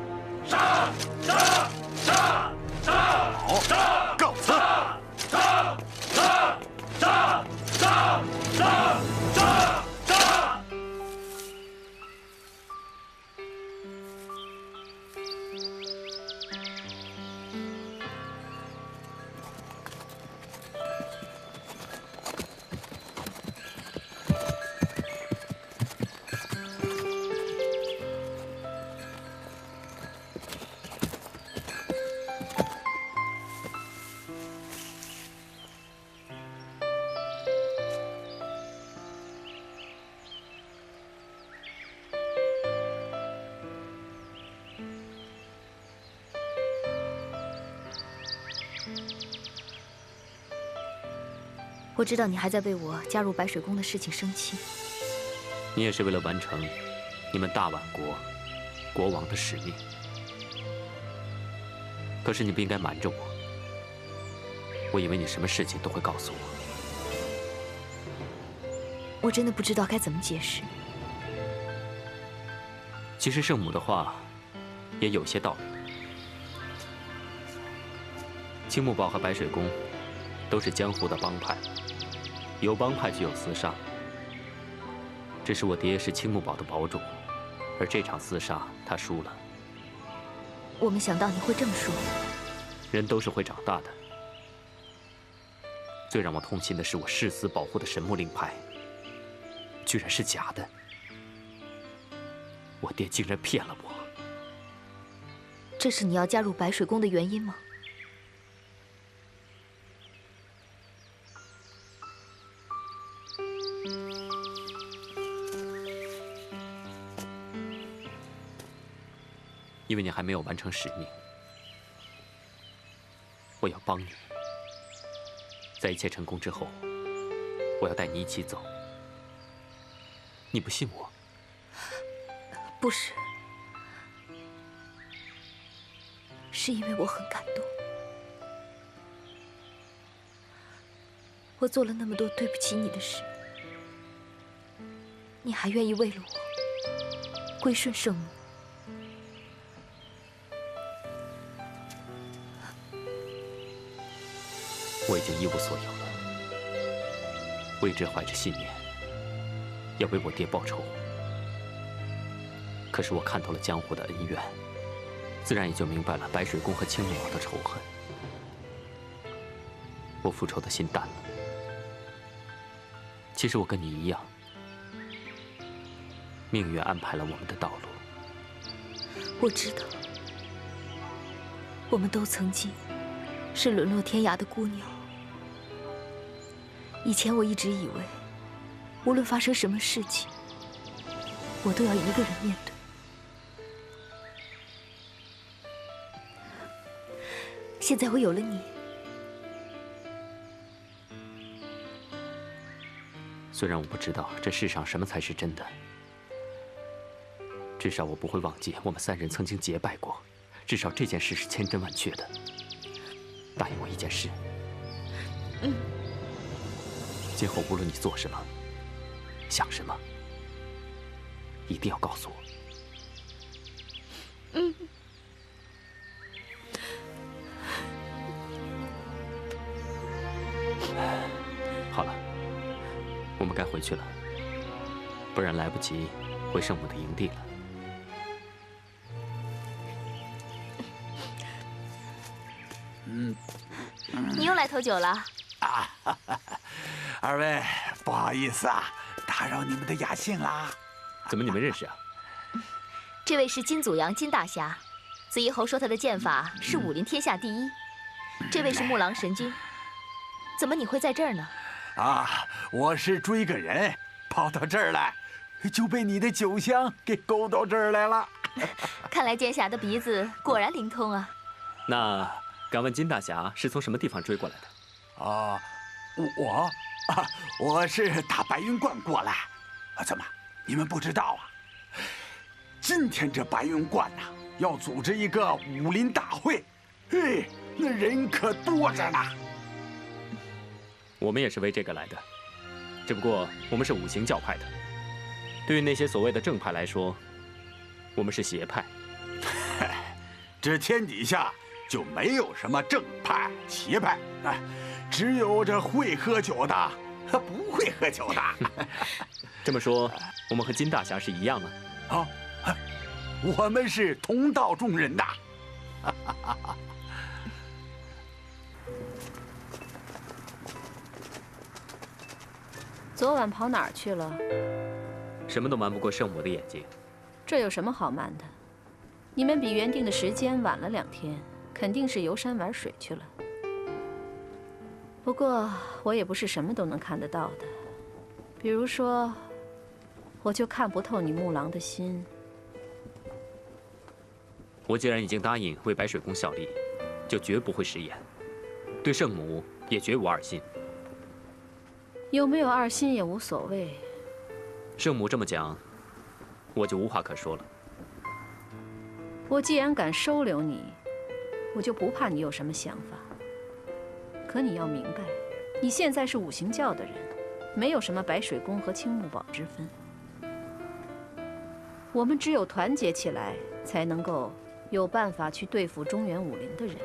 杀！杀！杀！杀！好，杀！告辞。杀！杀！杀！杀！杀！杀！杀！杀！我知道你还在为我加入白水宫的事情生气。你也是为了完成你们大宛国国王的使命。可是你不应该瞒着我，我以为你什么事情都会告诉我。我真的不知道该怎么解释。其实圣母的话也有些道理。青木堡和白水宫都是江湖的帮派，有帮派就有厮杀。只是我爹是青木堡的堡主，而这场厮杀他输了。我没想到你会这么说。人都是会长大的。最让我痛心的是，我誓死保护的神木令牌，居然是假的。我爹竟然骗了我。这是你要加入白水宫的原因吗？因为你还没有完成使命，我要帮你。在一切成功之后，我要带你一起走。你不信我？不是，是因为我很感动。我做了那么多对不起你的事，你还愿意为了我归顺圣母。我已经一无所有了，我一直怀着信念，要为我爹报仇。可是我看透了江湖的恩怨，自然也就明白了白水宫和青木王的仇恨。我复仇的心淡了。其实我跟你一样，命运安排了我们的道路。我知道，我们都曾经是沦落天涯的孤鸟。以前我一直以为，无论发生什么事情，我都要一个人面对。现在我有了你，虽然我不知道这世上什么才是真的，至少我不会忘记我们三人曾经结拜过。至少这件事是千真万确的。答应我一件事。今后无论你做什么，想什么，一定要告诉我。好了，我们该回去了，不然来不及回圣母的营地了。你又来偷酒了？二位，不好意思啊，打扰你们的雅兴啦。怎么你们认识啊？这位是金祖阳金大侠，紫衣侯说他的剑法是武林天下第一。这位是木狼神君，怎么你会在这儿呢？我是追个人，跑到这儿来，就被你的酒香给勾到这儿来了。看来剑侠的鼻子果然灵通啊。那敢问金大侠是从什么地方追过来的？我是打白云观过来。怎么，你们不知道啊？今天这白云观呐，要组织一个武林大会，那人可多着呢。我们也是为这个来的，只不过我们是五行教派的。对于那些所谓的正派来说，我们是邪派。这天底下就没有什么正派邪派，只有这会喝酒的，不会喝酒的。这么说，我们和金大侠是一样啊？我们是同道中人呐。昨晚跑哪儿去了？什么都瞒不过圣母的眼睛。这有什么好瞒的？你们比原定的时间晚了2天，肯定是游山玩水去了。不过我也不是什么都能看得到的，比如说，我就看不透你木狼的心。我既然已经答应为白水宫效力，就绝不会食言，对圣母也绝无二心。有没有二心也无所谓。圣母这么讲，我就无话可说了。我既然敢收留你，我就不怕你有什么想法。可你要明白，你现在是五行教的人，没有什么白水宫和青木堡之分。我们只有团结起来，才能够有办法去对付中原武林的人。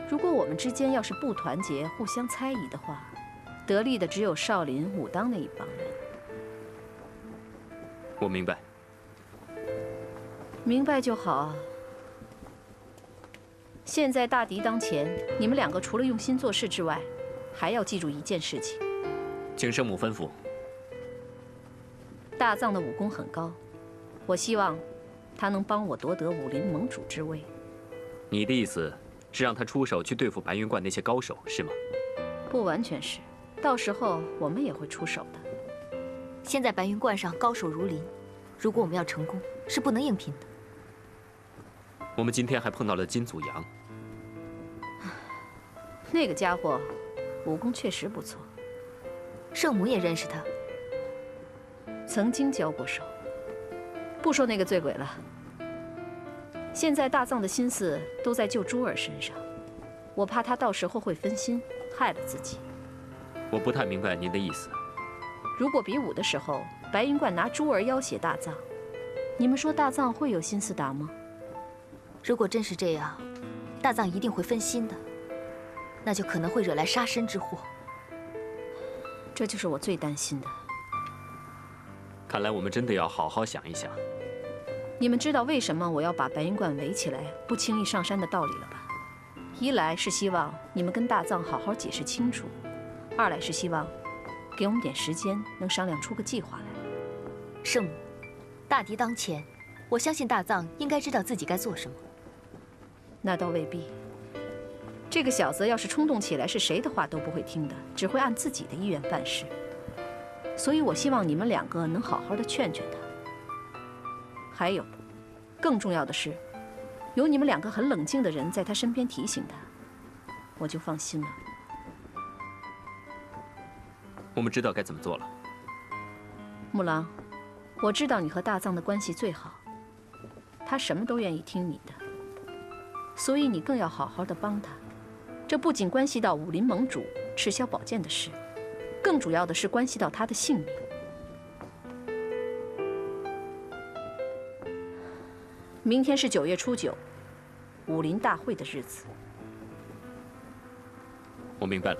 如果我们之间要是不团结，互相猜疑的话，得利的只有少林、武当那一帮人。我明白。明白就好。现在大敌当前，你们2个除了用心做事之外，还要记住一件事情。请圣母吩咐。大藏的武功很高，我希望他能帮我夺得武林盟主之位。你的意思是让他出手去对付白云观那些高手，是吗？不完全是，到时候我们也会出手的。现在白云观上高手如林，如果我们要成功，是不能硬拼的。我们今天还碰到了金祖阳，那个家伙武功确实不错，圣母也认识他，曾经交过手。不说那个醉鬼了，现在大藏的心思都在救珠儿身上，我怕他到时候会分心，害了自己。我不太明白您的意思。如果比武的时候，白云观拿珠儿要挟大藏，你们说大藏会有心思打吗？如果真是这样，大藏一定会分心的。那就可能会惹来杀身之祸。这就是我最担心的。看来我们真的要好好想一想。你们知道为什么我要把白云观围起来，不轻易上山的道理了吧？一来是希望你们跟大藏好好解释清楚，二来是希望给我们点时间，能商量出个计划来。圣母，大敌当前，我相信大藏应该知道自己该做什么。那倒未必。这个小子要是冲动起来，是谁的话都不会听的，只会按自己的意愿办事。所以我希望你们两个能好好的劝劝他。还有，更重要的是，有你们两个很冷静的人在他身边提醒他，我就放心了。我们知道该怎么做了。木狼，我知道你和大藏的关系最好，他什么都愿意听你的，所以你更要好好的帮他。这不仅关系到武林盟主赤霄宝剑的事，更主要的是关系到他的性命。明天是9月初9，武林大会的日子。我明白了。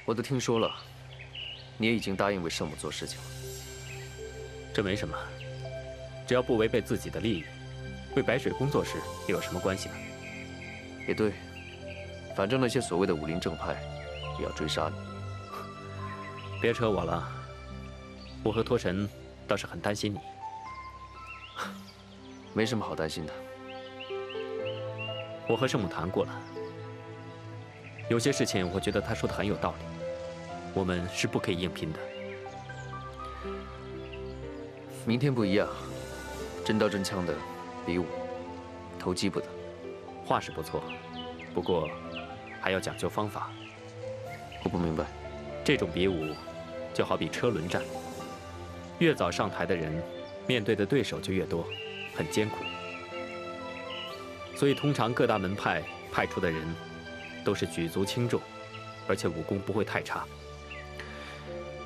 我都听说了，你也已经答应为圣母做事情了。这没什么，只要不违背自己的利益，为白水宫做事又有什么关系呢？也对，反正那些所谓的武林正派也要追杀你。别扯我了，我和托神倒是很担心你。没什么好担心的。我和圣母谈过了，有些事情我觉得他说的很有道理，我们是不可以硬拼的。明天不一样，真刀真枪的比武，投机不得。话是不错，不过还要讲究方法。我不明白，这种比武就好比车轮战，越早上台的人，面对的对手就越多，很艰苦。所以通常各大门派派出的人都是举足轻重，而且武功不会太差。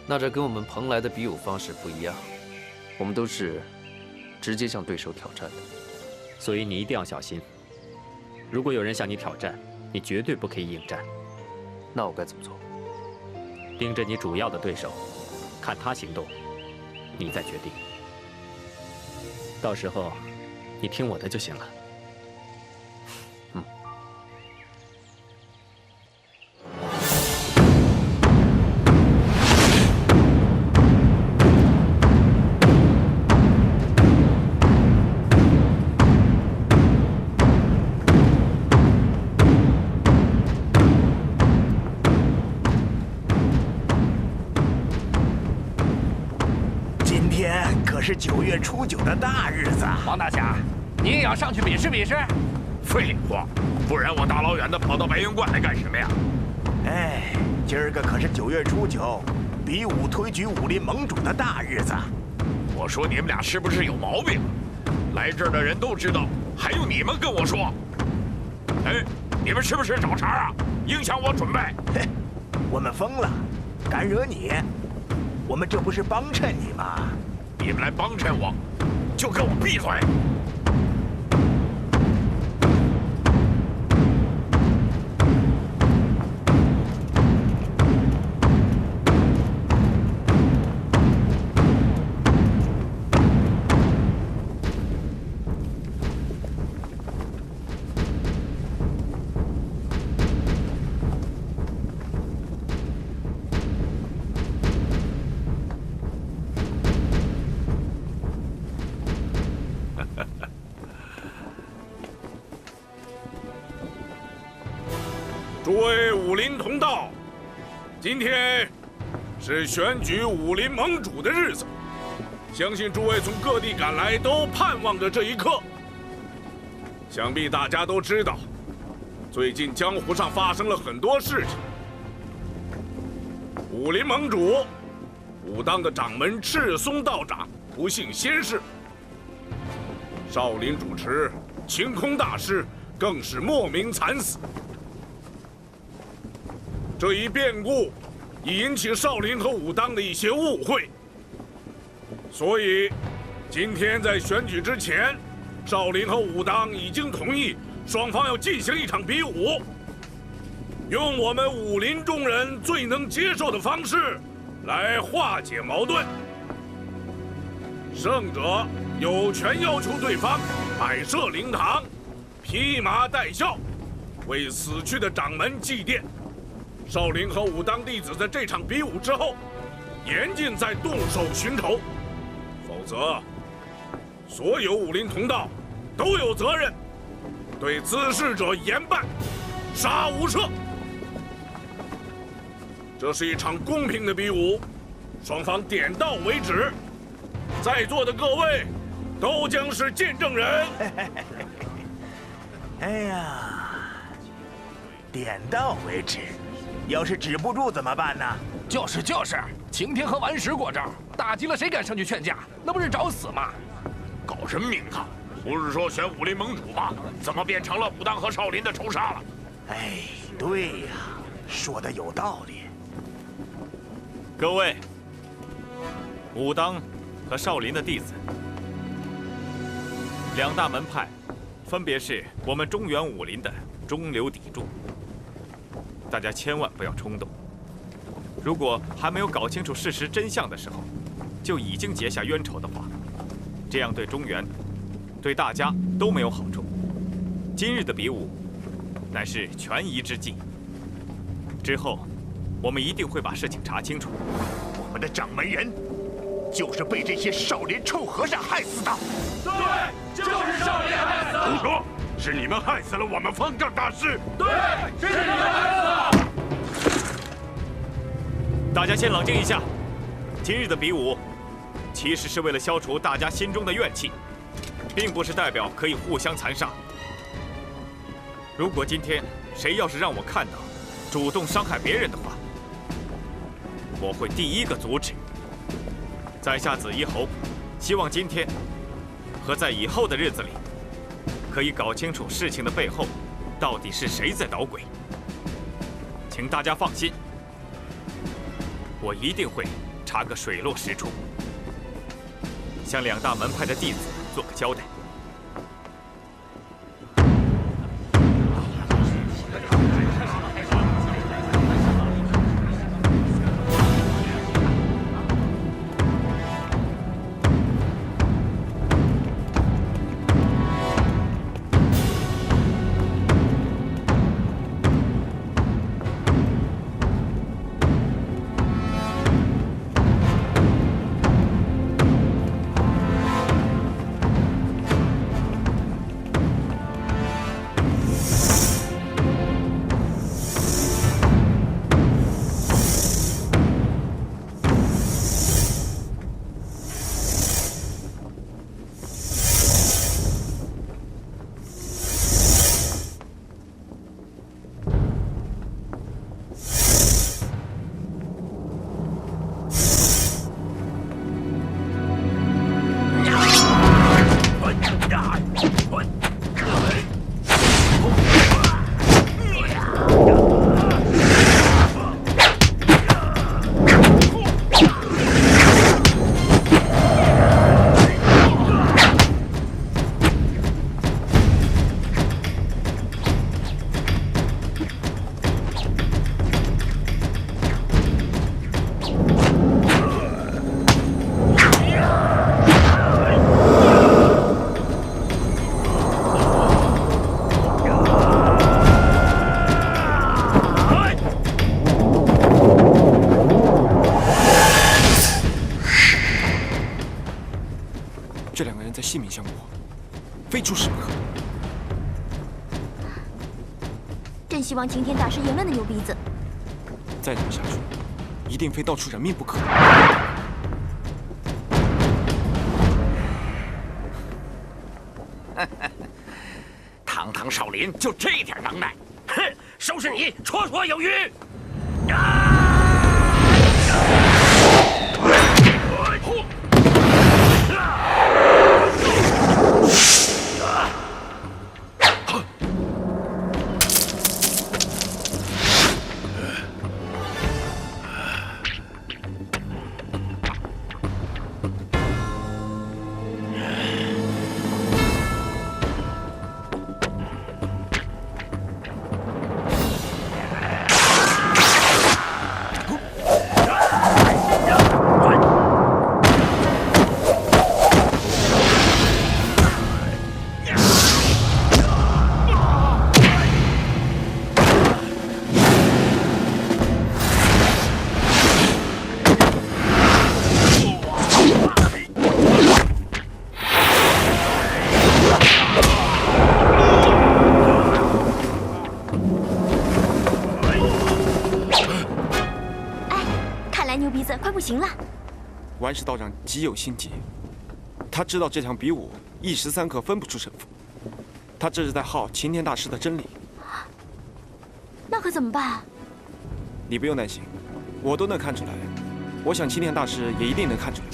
那这跟我们蓬莱的比武方式不一样，我们都是直接向对手挑战的。所以你一定要小心，如果有人向你挑战，你绝对不可以应战。那我该怎么做？盯着你主要的对手，看他行动，你再决定。到时候你听我的就行了。是9月初9的大日子，王大侠，你也要上去比试比试？废话，不然我大老远的跑到白云观来干什么呀？哎，今儿个可是9月初9，比武推举武林盟主的大日子。我说你们俩是不是有毛病？来这儿的人都知道，还用你们跟我说？哎，你们是不是找茬啊？影响我准备？嘿，我们疯了，敢惹你？我们这不是帮衬你吗？你们来帮衬我，就给我闭嘴！诸位武林同道，今天是选举武林盟主的日子，相信诸位从各地赶来，都盼望着这一刻。想必大家都知道，最近江湖上发生了很多事情。武林盟主武当的掌门赤松道长不幸仙逝，少林主持晴空大师更是莫名惨死。这一变故已引起少林和武当的一些误会，所以今天在选举之前，少林和武当已经同意双方要进行一场比武，用我们武林中人最能接受的方式来化解矛盾。胜者有权要求对方摆设灵堂，披麻戴孝，为死去的掌门祭奠。少林和武当弟子在这场比武之后，严禁再动手寻仇，否则所有武林同道都有责任对滋事者严办，杀无赦。这是一场公平的比武，双方点到为止。在座的各位都将是见证人。哎呀，点到为止。要是止不住怎么办呢？就是，晴天和顽石过招，打急了谁敢上去劝架？那不是找死吗？搞什么名堂？不是说选武林盟主吗？怎么变成了武当和少林的仇杀了？哎，对呀，说的有道理。各位，武当和少林的弟子，两大门派，分别是我们中原武林的中流砥柱。大家千万不要冲动。如果还没有搞清楚事实真相的时候，就已经结下冤仇的话，这样对中原、对大家都没有好处。今日的比武，乃是权宜之计。之后，我们一定会把事情查清楚。我们的掌门人，就是被这些少林臭和尚害死的。对，就是少林害死的。胡说！是你们害死了我们方丈大师。对，是你们害死的。大家先冷静一下。今日的比武，其实是为了消除大家心中的怨气，并不是代表可以互相残杀。如果今天谁要是让我看到主动伤害别人的话，我会第一个阻止。在下紫衣侯，希望今天和在以后的日子里，可以搞清楚事情的背后到底是谁在捣鬼。请大家放心，我一定会查个水落石出，向两大门派的弟子做个交代。性命相搏，非出使不可。这真希望擎天大师赢了那牛鼻子。再这么下去，一定非闹出人命不可。堂堂少林就这点能耐，哼，收拾你绰绰有余。不行了。顽石道长极有心计，他知道这场比武一时三刻分不出胜负，他这是在耗擎天大师的真理。那可怎么办？你不用担心，我都能看出来。我想擎天大师也一定能看出来。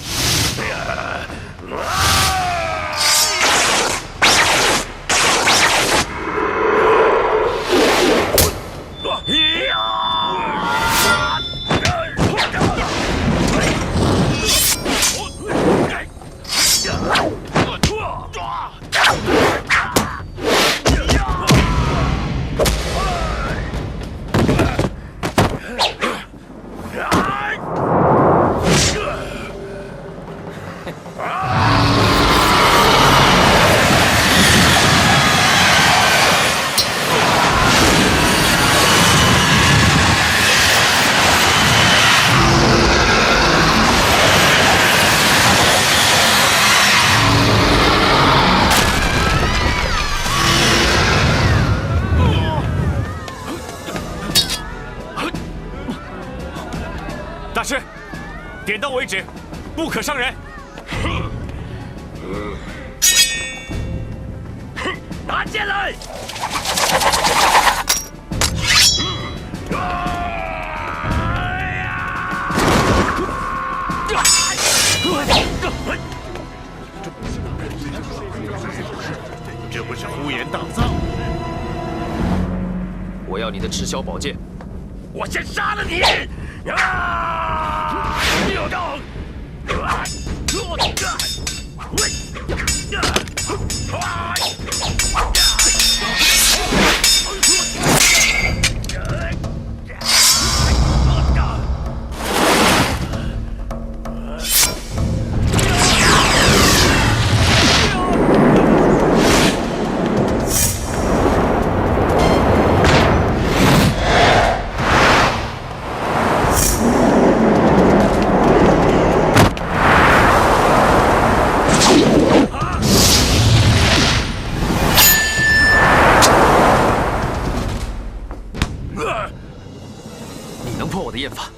大师，点到为止，不可伤人。拿剑来！这不是胡言荡造！我要你的赤霄宝剑！我先杀了你！你能破我的剑法？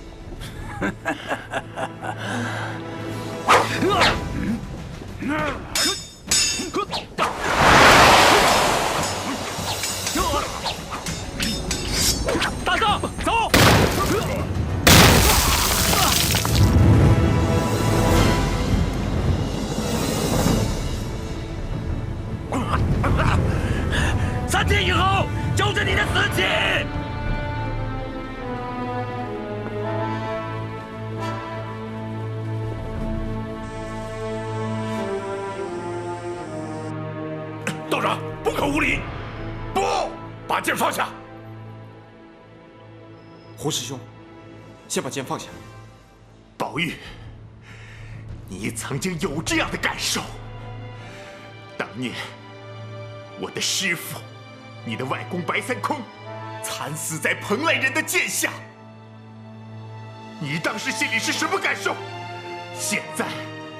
大藏，走！3天以后就是你的死期！道长，不可无礼！不，把剑放下！胡师兄，先把剑放下。宝玉，你曾经有这样的感受？当年，我的师父，你的外公白三空，惨死在蓬莱人的剑下。你当时心里是什么感受？现在，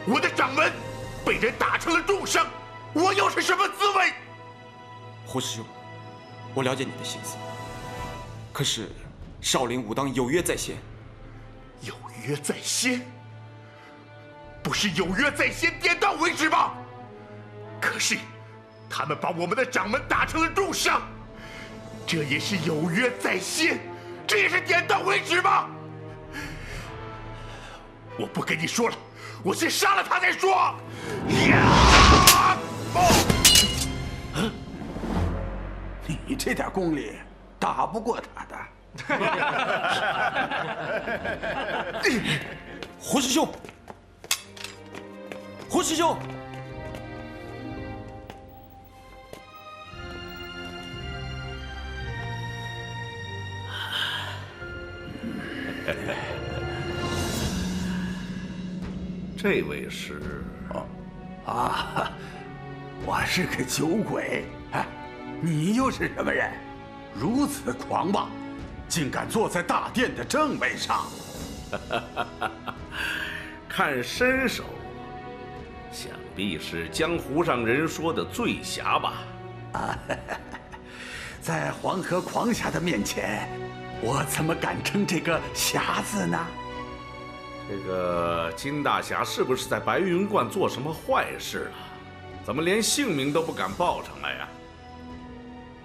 我的掌门被人打成了重伤，我又是什么滋味？胡师兄，我了解你的心思，可是少林武当有约在先。有约在先？不是有约在先，点到为止吗？可是他们把我们的掌门打成了重伤，这也是有约在先，这也是点到为止吗？我不跟你说了，我先杀了他再说。你这点功力打不过他的。胡师兄，胡师兄，这位是我是个酒鬼。哎，你又是什么人？如此狂妄，竟敢坐在大殿的正位上！看身手，想必是江湖上人说的醉侠吧？在黄河狂侠的面前，我怎么敢称这个侠字呢？这个金大侠是不是在白云观做什么坏事了？怎么连性命都不敢报上来呀？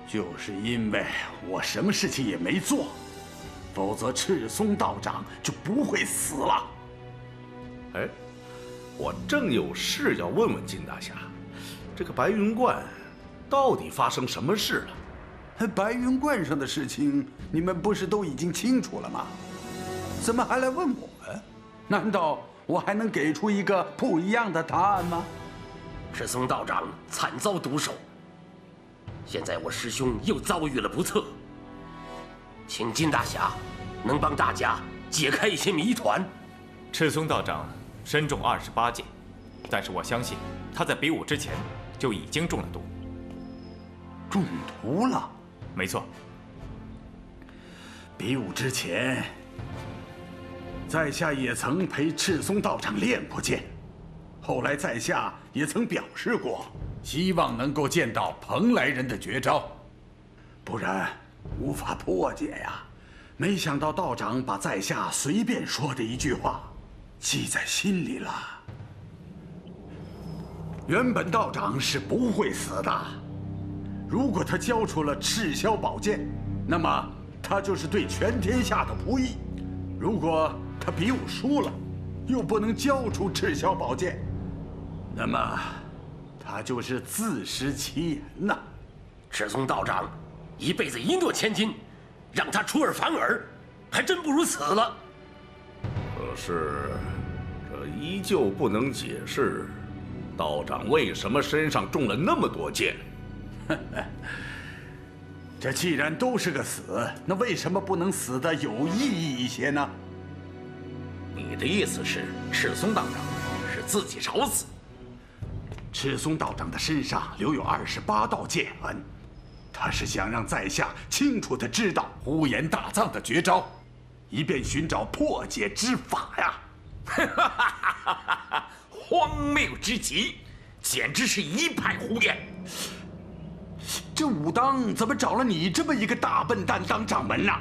就是因为我什么事情也没做，否则赤松道长就不会死了。哎，我正有事要问问金大侠，这个白云观到底发生什么事了？白云观上的事情，你们不是都已经清楚了吗？怎么还来问我？难道我还能给出一个不一样的答案吗？赤松道长惨遭毒手，现在我师兄又遭遇了不测，请金大侠能帮大家解开一些谜团。赤松道长身中28箭，但是我相信他在比武之前就已经中了毒。中毒了？没错。比武之前，在下也曾陪赤松道长练过剑，后来在下也曾表示过，希望能够见到蓬莱人的绝招，不然无法破解呀。没想到道长把在下随便说的一句话记在心里了。原本道长是不会死的，如果他交出了赤霄宝剑，那么他就是对全天下的仆役；如果他比武输了，又不能交出赤霄宝剑，那么他就是自食其言呐。赤松道长一辈子一诺千金，让他出尔反尔，还真不如死了。可是这依旧不能解释道长为什么身上中了那么多箭。这既然都是个死，那为什么不能死得有意义一些呢？你的意思是赤松道长是自己找死？赤松道长的身上留有28道剑痕，他是想让在下清楚地知道呼延大藏的绝招，以便寻找破解之法呀！荒谬之极，简直是一派胡言！这武当怎么找了你这么一个大笨蛋当掌门呢？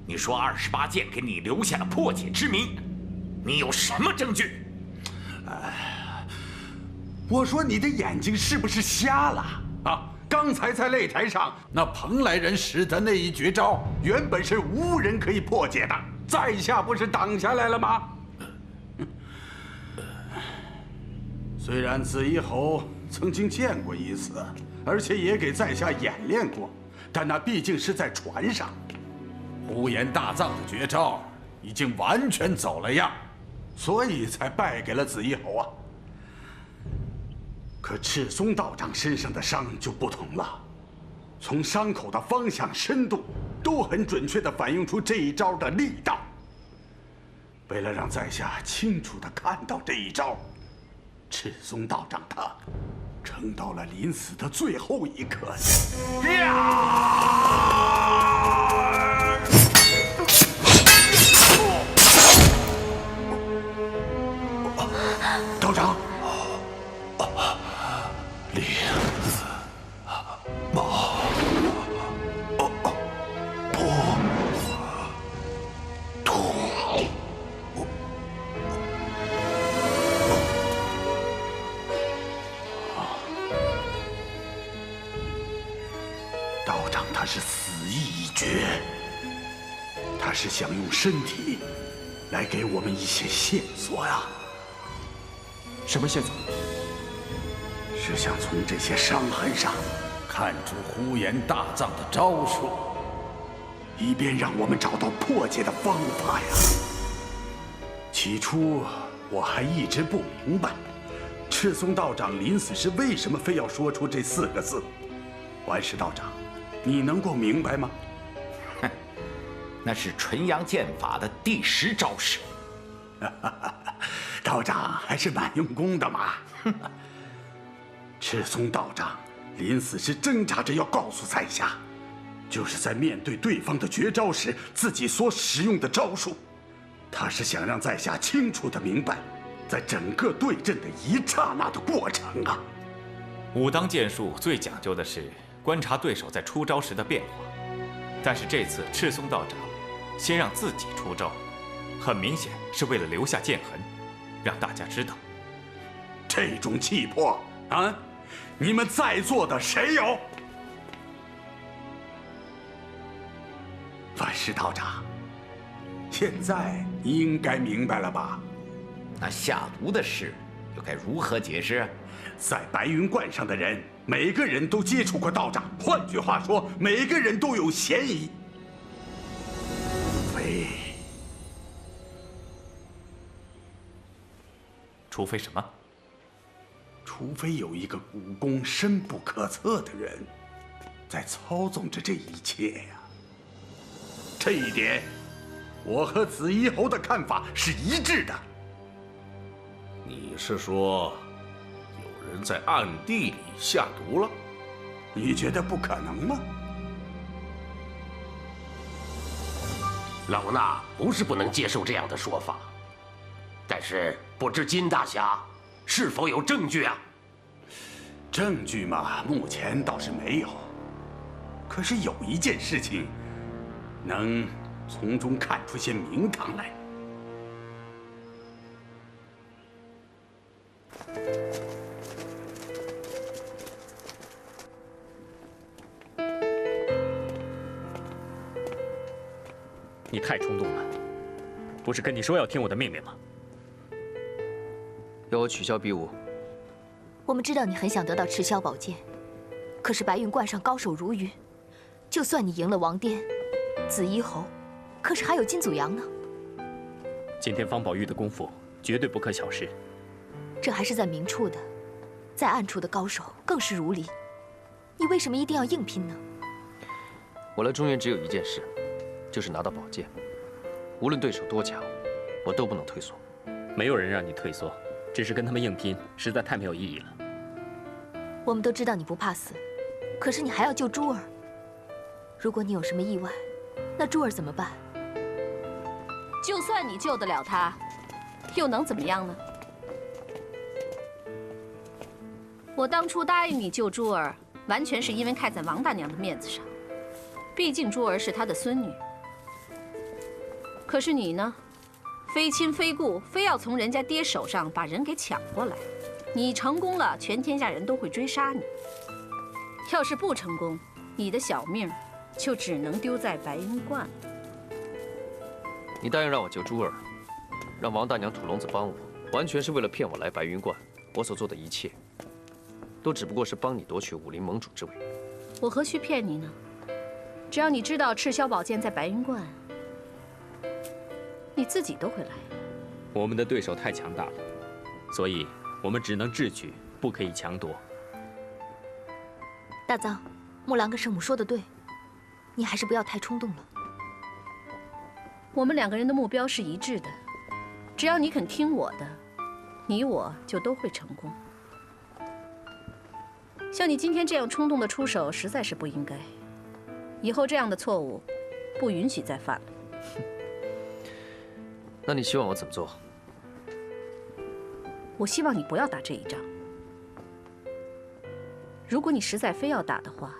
你说28剑给你留下了破解之谜，你有什么证据？我说你的眼睛是不是瞎了啊？刚才在擂台上，那蓬莱人使的那一绝招，原本是无人可以破解的，在下不是挡下来了吗？虽然紫衣侯曾经见过一次，而且也给在下演练过，但那毕竟是在船上。呼延大藏的绝招已经完全走了样，所以才败给了紫衣侯啊。可赤松道长身上的伤就不同了，从伤口的方向、深度都很准确地反映出这一招的力道。为了让在下清楚地看到这一招，赤松道长他撑到了临死的最后一刻。道长，令子道长他是死意已决，他是想用身体来给我们一些线索呀。什么线索？是想从这些伤痕上看出呼延大藏的招数，以便让我们找到破解的方法呀。起初我还一直不明白，赤松道长临死时为什么非要说出这4个字。顽石道长，你能够明白吗？哼，那是纯阳剑法的第10招式。道长还是蛮用功的嘛。赤松道长临死时挣扎着要告诉在下，就是在面对对方的绝招时，自己所使用的招数。他是想让在下清楚地明白，在整个对阵的一刹那的过程啊。武当剑术最讲究的是观察对手在出招时的变化，但是这次赤松道长先让自己出招，很明显是为了留下剑痕，让大家知道。这种气魄啊，你们在座的谁有？万石道长，现在你应该明白了吧？那下毒的事又该如何解释？在白云观上的人，每个人都接触过道长，换句话说，每个人都有嫌疑。除非什么？除非有一个武功深不可测的人，在操纵着这一切呀。这一点，我和紫衣侯的看法是一致的。你是说，有人在暗地里下毒了？你觉得不可能吗？老衲不是不能接受这样的说法，但是不知金大侠是否有证据啊？证据嘛，目前倒是没有。可是有一件事情，能从中看出些名堂来。你太冲动了，不是跟你说要听我的命令吗？要我取消比武？我们知道你很想得到赤霄宝剑，可是白云观上高手如云，就算你赢了王颠、紫衣侯，可是还有金祖阳呢。今天方宝玉的功夫绝对不可小视。这还是在明处的，在暗处的高手更是如离。你为什么一定要硬拼呢？我来中原只有一件事，就是拿到宝剑。无论对手多强，我都不能退缩。没有人让你退缩，只是跟他们硬拼，实在太没有意义了。我们都知道你不怕死，可是你还要救珠儿。如果你有什么意外，那珠儿怎么办？就算你救得了他，又能怎么样呢？我当初答应你救珠儿，完全是因为看在王大娘的面子上，毕竟珠儿是她的孙女。可是你呢，非亲非故，非要从人家爹手上把人给抢过来。你成功了，全天下人都会追杀你；要是不成功，你的小命就只能丢在白云观了。你答应让我救珠儿，让王大娘、土龙子帮我，完全是为了骗我来白云观。我所做的一切，都只不过是帮你夺取武林盟主之位。我何须骗你呢？只要你知道赤霄宝剑在白云观，你自己都会来。我们的对手太强大了，所以我们只能智取，不可以强夺。大藏，木兰跟圣母说的对，你还是不要太冲动了。我们两个人的目标是一致的，只要你肯听我的，你我就都会成功。像你今天这样冲动的出手，实在是不应该。以后这样的错误，不允许再犯了。那你希望我怎么做？我希望你不要打这一仗。如果你实在非要打的话，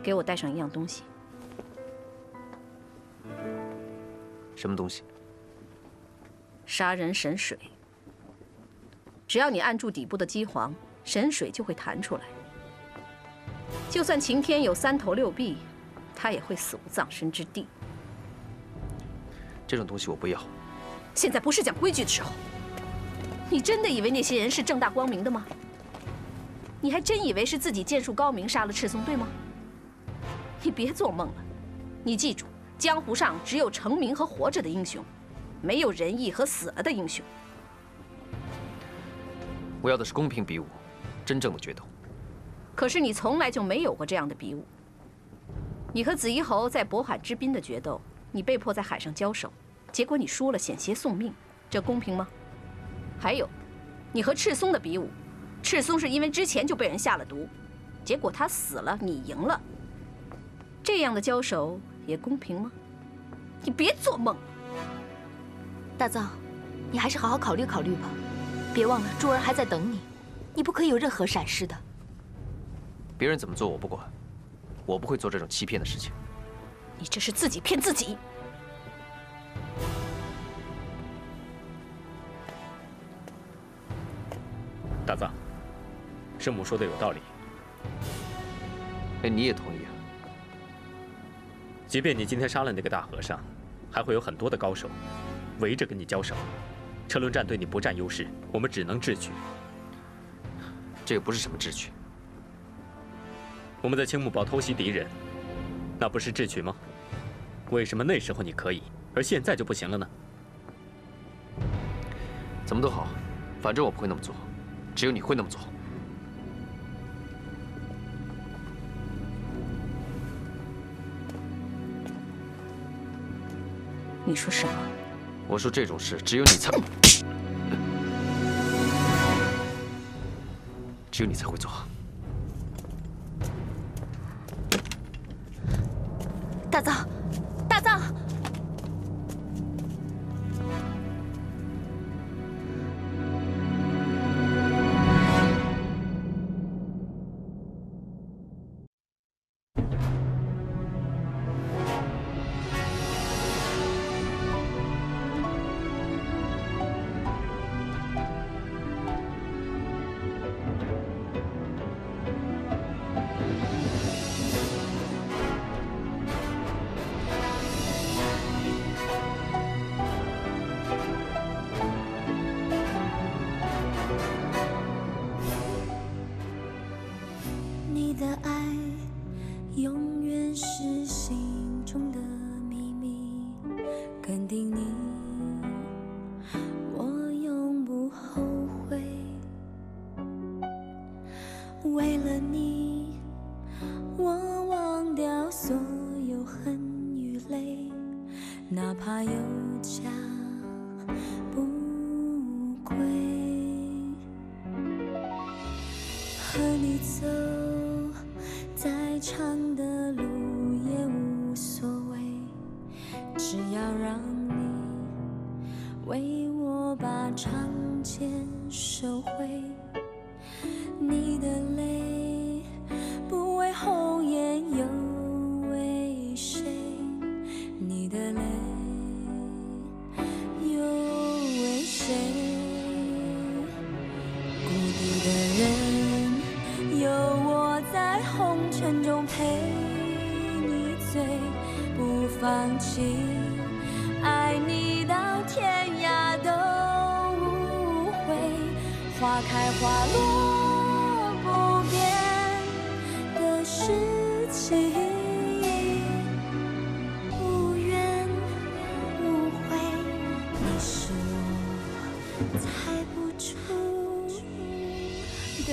给我带上一样东西。什么东西？杀人神水。只要你按住底部的机簧，神水就会弹出来。就算晴天有3头6臂，他也会死无葬身之地。这种东西我不要。现在不是讲规矩的时候。你真的以为那些人是正大光明的吗？你还真以为是自己剑术高明杀了赤松队吗？你别做梦了。你记住，江湖上只有成名和活着的英雄，没有仁义和死了的英雄。我要的是公平比武，真正的决斗。可是你从来就没有过这样的比武。你和紫衣侯在渤海之滨的决斗，你被迫在海上交手，结果你输了，险些送命，这公平吗？还有，你和赤松的比武，赤松是因为之前就被人下了毒，结果他死了，你赢了，这样的交手也公平吗？你别做梦！大藏，你还是好好考虑考虑吧，别忘了珠儿还在等你，你不可以有任何闪失的。别人怎么做我不管，我不会做这种欺骗的事情。你这是自己骗自己。大藏，师母说的有道理。哎，你也同意啊？即便你今天杀了那个大和尚，还会有很多的高手围着跟你交手。车轮战对你不占优势，我们只能智取。这个不是什么智取。我们在青木堡偷袭敌人，那不是智取吗？为什么那时候你可以，而现在就不行了呢？怎么都好，反正我不会那么做。只有你会那么做。你说什么？我说这种事只有你才，只有你才会做。大藏，大藏！你的爱永远是心中的秘密，肯定你，我永不后悔。为了你，我忘掉所有恨与泪，哪怕有家不归。和你走再长的路也无所谓，只要让你为我把长剑收回。你的泪不为红颜又为谁？你的泪又为谁？孤独的人，有我在红尘中陪你醉，不放弃，爱你到天涯都无悔。花开花落不变的事情，无怨无悔，你是我猜不出的